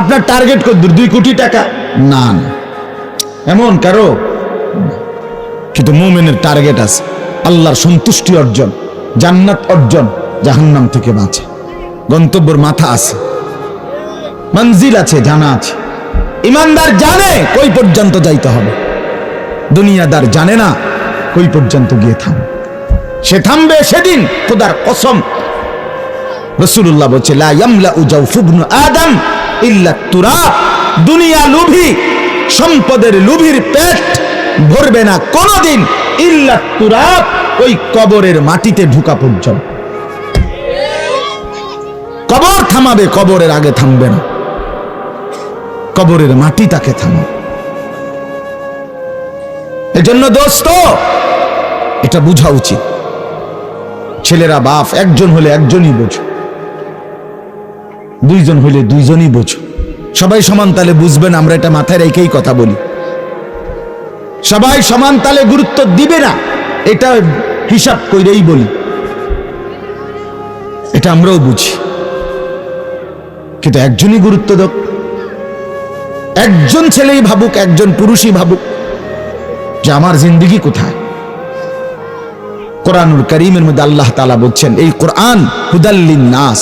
আপনার টার্গেট কদ্দূর? 2 কোটি টাকা? না না, এমন কারো। কিন্তু মুমিনের টার্গেট আছে আল্লাহর সন্তুষ্টি অর্জন, জান্নাত অর্জন, জাহান্নাম থেকে বাঁচে। গন্তব্যের মাথা আছে, মঞ্জিল আছে, জানা আছে। ইমানদার জানে কই পর্যন্ত যাইতে হবে, দুনিয়াদার জানে না কই পর্যন্ত গিয়ে থামবে। সে থামবে সেদিন খোদার কসম। রাসূলুল্লাহ বলছে লা ইয়ামলাউ জাওফু ইবনু আদম ইল্লা তুরাব, দুনিয়া লোভী, সম্পদের লোভীর পেট ভরবে না কোনদিন ইল্লা তুরাব, ওই কবরের মাটিতে ঢুকা পর্যন্ত। কবর থামাবে, কবরের আগে থামবে না, কবরের মাটি তাকে থামাবে। এজন্য দোস্ত এটা বুঝা উচিত। ছেলেরা বাপ, একজন হলে একজনই বোঝো, 2 জন হলে 2 জনই বোঝো। সবাই সমান তালে বুঝবেন, আমরা এটা মাথায় রেখেই কথা বলি। সবাই সমান তালে গুরুত্ব দিবে না, এটা হিসাব কইরেই বলি, এটা আমরাও বুঝি। কিন্তু একজনই গুরুত্ব দাও, একজন ছেলেই ভাবুক, একজন পুরুষই ভাবুক যে আমার জিন্দেগি কোথায়। কোরআনুল কারীমের মধ্যে আল্লাহ তাআলা বলছেন এই কোরআন হুদাল লিন্নাস,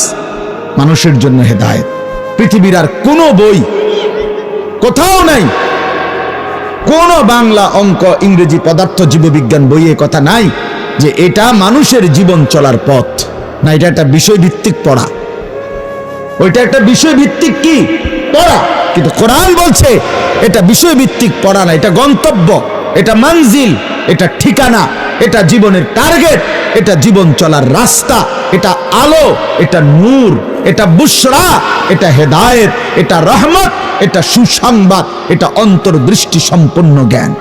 মানুষের জন্য হেদায়েত। পৃথিবীর আর কোনো বই কোথাও নাই, কোন বাংলা, অঙ্ক, ইংরেজি, পদার্থ, জীববিজ্ঞান বইয়ে কথা নাই যে এটা মানুষের জীবন চলার পথ। না, এটা একটা বিষয়ভিত্তিক পড়া, ওইটা একটা বিষয়ভিত্তিক কি পড়া। কিন্তু কোরআন বলছে এটা বিষয়ভিত্তিক পড়া না, এটা গন্তব্য, এটা মঞ্জিল, এটা ঠিকানা, এটা জীবনের টার্গেট, এটা জীবন চলার রাস্তা, এটা আলো, এটা নূর, এটা বুশরা, এটা হেদায়েত, এটা রহমত, এটা সুসংবাদ, এটা অন্তর্দৃষ্টি সম্পন্ন জ্ঞান।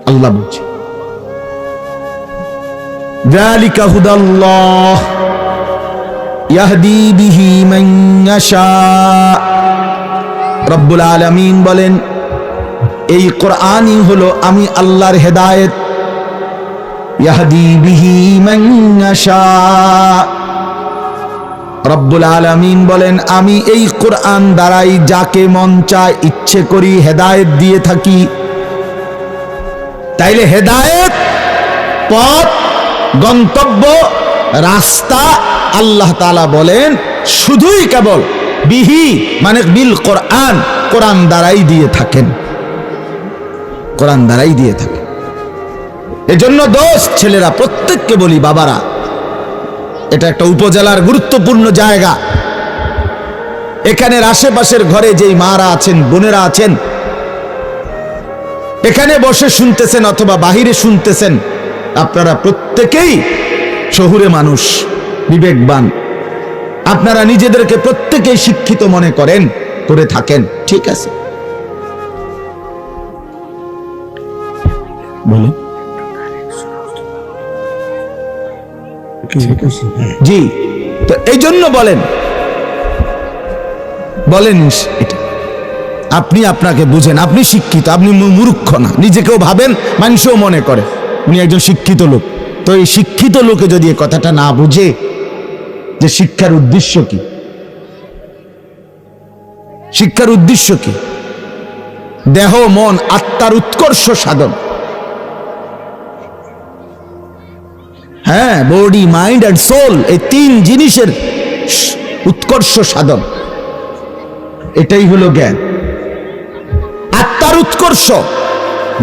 আল্লাহ বলছে যালিকা হুদাল্লাহ ইয়াহদি বিহি মান ইয়াশা। রব্বুল আলামিন বলেন এই কোরআনই হলো আমি আল্লাহর হেদায়েত। ইয়াহদি বিহি মান ইয়াশা। রব্বুল আলামিন বলেন আমি এই কোরআন দ্বারাই যাকে মন চায় ইচ্ছে করি হেদায়েত দিয়ে থাকি। তাইলে হেদায়েত, পথ, গন্তব্য, রাস্তা আল্লাহ তাআলা বলেন শুধুই কেবল বিহি মানে বিল কোরআন, কোরআন দ্বারাই দিয়ে থাকেন, কোরআন দ্বারাই দিয়ে থাকেন। এজন্য দোস্ত ছেলেরা প্রত্যেককে বলি, বাবারা, এটা একটা উপজেলার গুরুত্বপূর্ণ জায়গা। এখানের আশেপাশের ঘরে যেই মারা আছেন, বোনেরা আছেন, এখানে বসে শুনতেছেন অথবা বাহিরে শুনতেছেন, আপনারা প্রত্যেকেই শহুরে মানুষ, বিবেকবান। আপনারা নিজেদেরকে প্রত্যেকেই শিক্ষিত মনে করেন, করে থাকেন, ঠিক আছে? বলো জি। তো এই জন্য বলেন এটা আপনি আপনাকে বুঝেন, আপনি শিক্ষিত, আপনি মূর্খ না। নিজেকেও ভাবেন, মানুষও মনে করে উনি একজন শিক্ষিত লোক। তো এই শিক্ষিত লোকে যদি এই কথাটা না বুঝে যে শিক্ষার উদ্দেশ্য কি, শিক্ষার উদ্দেশ্য কি, দেহ মন আত্মার উৎকর্ষ সাধন, হ্যাঁ, বডি মাইন্ড এন্ড সোল, এই তিন জিনিসের উৎকর্ষ সাধন, এটাই হলো জ্ঞান। আত্মার উৎকর্ষ,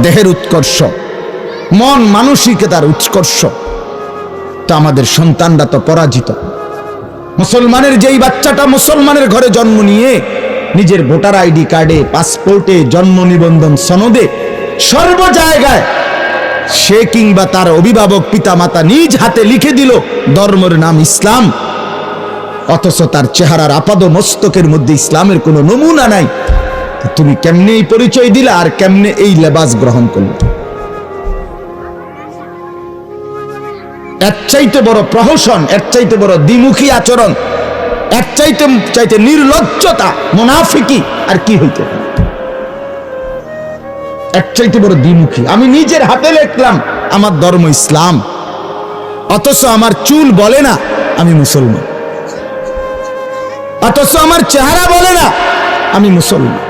দেহের উৎকর্ষ, মন মানসিকতার উৎকর্ষ। তো আমাদের সন্তানরা তো পরাজিত। মুসলমানের যেই বাচ্চাটা মুসলমানের ঘরে জন্ম নিয়ে নিজের ভোটার আইডি কার্ডে, পাসপোর্টে, জন্ম নিবন্ধন সনদে, সর্ব জায়গায় সে কিংবা তার অভিভাবক পিতা মাতা নিজ হাতে লিখে দিল ধর্মের নাম ইসলাম, অথচ তার চেহারার আপাদ মস্তকের মধ্যে ইসলামের কোনো নমুনা নাই। তুমি কেমনে এই পরিচয় দিলা আর কেমনে এই লেবাস গ্রহণ করলে? এর চাইতে বড় প্রহসন, এর চাইতে বড় দ্বিমুখী আচরণ, এর চাইতে নির্লজ্জতা, মুনাফিকি আর কি হইতে পারে? এর চাইতে বড় দ্বিমুখী। আমি নিজের হাতে লিখলাম আমার ধর্ম ইসলাম, অথচ আমার চুল বলে না আমি মুসলমান, অথচ আমার চেহারা বলে না আমি মুসলমান,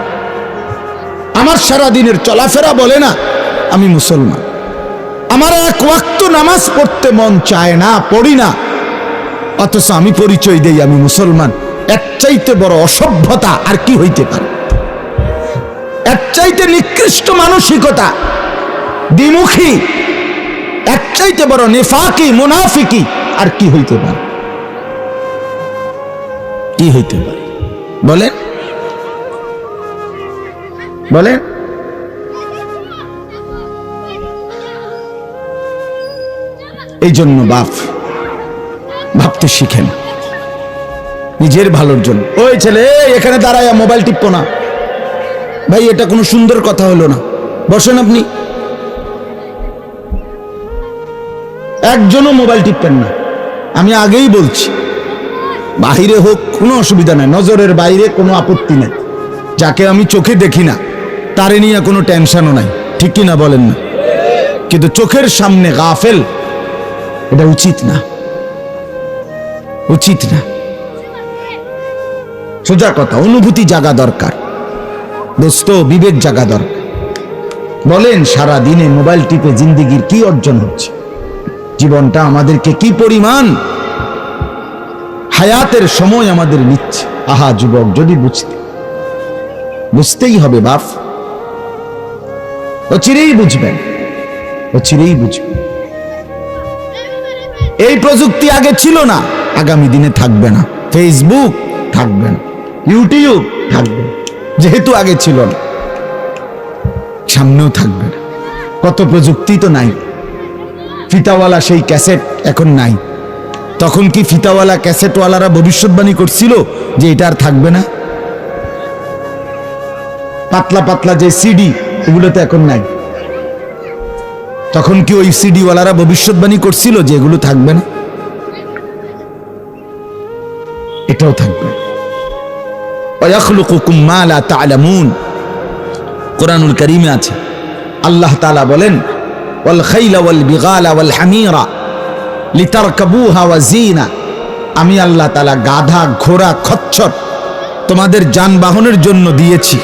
আমার সারাদিনের চলাফেরা বলে না আমি মুসলমান, আমার এক ওয়াক্ত নামাজ পড়তে মন চায় না, পড়ি না, অথচ আমি পরিচয় দেই আমি মুসলমান। এর চাইতে বড় অসভ্যতা আর কি হইতে পারে? এর চাইতে নিকৃষ্ট মানসিকতা, দ্বিমুখী, এর চাইতে বড় নিফাকি, মুনাফিকি আর কি হইতে পারে? কি হইতে পারে বলেন? বলেন। এই জন্য ভাবতে শিখেন নিজের ভালোর জন্য। ওই ছেলে এখানে দাঁড়ায় মোবাইল টিপো না ভাই, এটা কোনো সুন্দর কথা হলো না। বসেন, আপনি একজনও মোবাইল টিপবেন না। আমি আগেই বলছি, বাহিরে হোক কোনো অসুবিধা নাই, নজরের বাইরে কোনো আপত্তি নাই। যাকে আমি চোখে দেখি না তারে নিয়ে কোনো টেনশনও নাই, ঠিক কি না বলেন না? কিন্তু চোখের সামনে গাফেল, এটা উচিত না, উচিত না। সোজা কথা, অনুভূতি জাগা দরকার দোস্ত, বিবেক জাগা দরকার। বলেন সারা দিনে মোবাইল টিপে জিন্দেগির কি অর্জন হচ্ছে? জীবনটা আমাদেরকে কি পরিমাণ হায়াতের সময় আমাদের নিচ্ছে। আহা যুবক, যদি বুঝতেই হবে বাপ, অচিরেই বুঝবেন, অচিরেই বুঝবেন। এই প্রযুক্তি আগে ছিল না, আগামী দিনে থাকবে না। ফেসবুক থাকবে না, ইউটিউব থাকবে, যেহেতু আগে ছিল না। সামনেও থাকবে না। কত প্রযুক্তি তো নাই, ফিতাওয়ালা সেই ক্যাসেট এখন নাই। তখন কি ফিতাওয়ালা ক্যাসেটওয়ালারা ভবিষ্যৎবাণী করছিল যে এটা আর থাকবে না? পাতলা পাতলা যে সিডি, ওগুলো তো এখন নাই। তখন কি ওই সিডিওয়ালারা ভবিষ্যৎবাণী করছিল যে এগুলো থাকবে না? এটাও থাকবে। ওয়াখলুকুকুম মা লা তা'লামুন, কোরআনুল কারীমে আছে, আল্লাহ তাআলা বলেন ওয়াল খাইলা ওয়াল বিগালা ওয়াল হামিরা লিতারকাবুহা ওয়া জিনা, আমি আল্লাহ তাআলা গাধা, ঘোড়া, খচ্চর তোমাদের যানবাহনের জন্য দিয়েছি।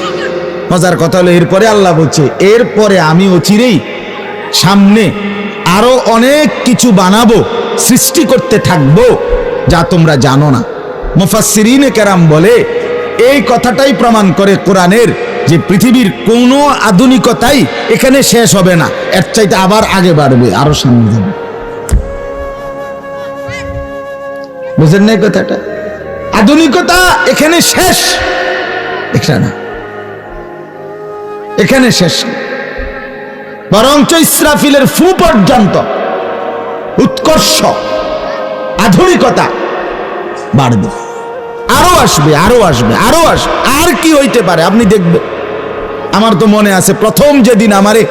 মজার কথা হলো এরপরে আল্লাহ বলছে এরপরে আমি অচিরেই সামনে আরো অনেক কিছু বানাবো, সৃষ্টি করতে থাকবো যা তোমরা জানো না। মুফাসসিরিনে কেরাম বলে এই কথাটাই প্রমাণ করে কোরআনের যে পৃথিবীর কোনো আধুনিকতাই এখানে শেষ হবে না, এর চাইতে আবার আগে বাড়বে, আরো সামনে যাবে। বুঝেন না কথাটা? আধুনিকতা এখানে শেষ, এখানে না, এখানে শেষ, বরঞ্চ ইসরাফিলের ফু পর্যন্ত উৎকর্ষ আধুনিকতা বাড়বে, আরো আসবে, আরো আসবে, আরো আসবে। আর কি হইতে পারে আপনি দেখবেন। আমার তো মনে আছে প্রথম যেদিন আমারে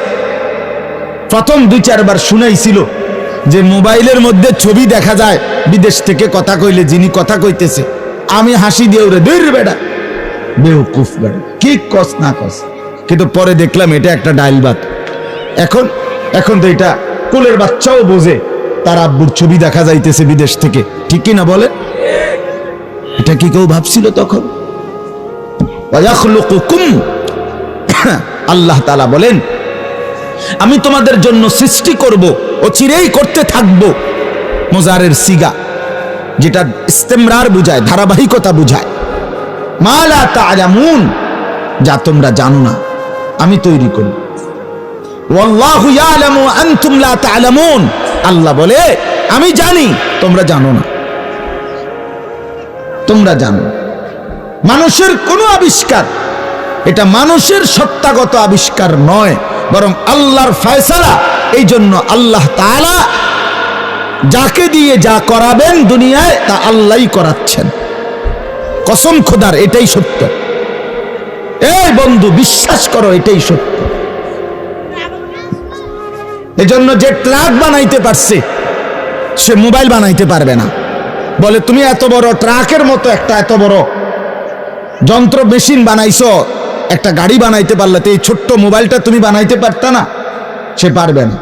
প্রথম 2-4 বার শুনাইছিল যে মোবাইলের মধ্যে ছবি দেখা যায় বিদেশ থেকে কথা কইলে, যিনি কথা কইতেছে, আমি হাসি দিয়ে ওরে দূর বেটা বেউকুফ বেটা, কি কস না কস। কিন্তু পরে দেখলাম এটা একটা ডাইল ভাত। এখন তো এটা কোলের বাচ্চাও বোঝে তার আব্বুর ছবি দেখা যাইতেছে বিদেশ থেকে, ঠিক কি না বলে? এটা কি কেউ ভাবছিল তখন? আল্লাহ তাআলা বলেন আমি তোমাদের জন্য সৃষ্টি করব, অচিরেই করতে থাকব। মুজারের সিগা, যেটা ইস্তেমরার বুঝায়, ধারাবাহিকতা বুঝায়। মা লা তা'লামুন, যা তোমরা জানো না আমি তৈরি করি। ওয়াল্লাহু ইয়ালামু আনতুম লা তা'লামুন, আল্লাহ বলে আমি জানি তোমরা জানো না। তোমরা জানো মানুষের কোন আবিষ্কার, এটা মানুষের সত্তাগত আবিষ্কার নয়, বরং আল্লাহর ফয়সালা। এই জন্য আল্লাহ তাআলা যাকে দিয়ে যা করাবেন দুনিয়ায় তা আল্লাহই করাচ্ছেন। কসম খোদার, এটাই সত্য। এই বন্ধু বিশ্বাস করো, এটাই সত্য। এজন্য যে ট্রাক বানাইতে পারছে সে মোবাইল বানাইতে পারবে না। বলে তুমি এত বড় ট্রাকের মতো একটা এত বড় যন্ত্র মেশিন বানাইছো, একটা গাড়ি বানাইতে পারলে তো এই ছোট্ট মোবাইলটা তুমি বানাইতে পারতা না? সে পারবে না।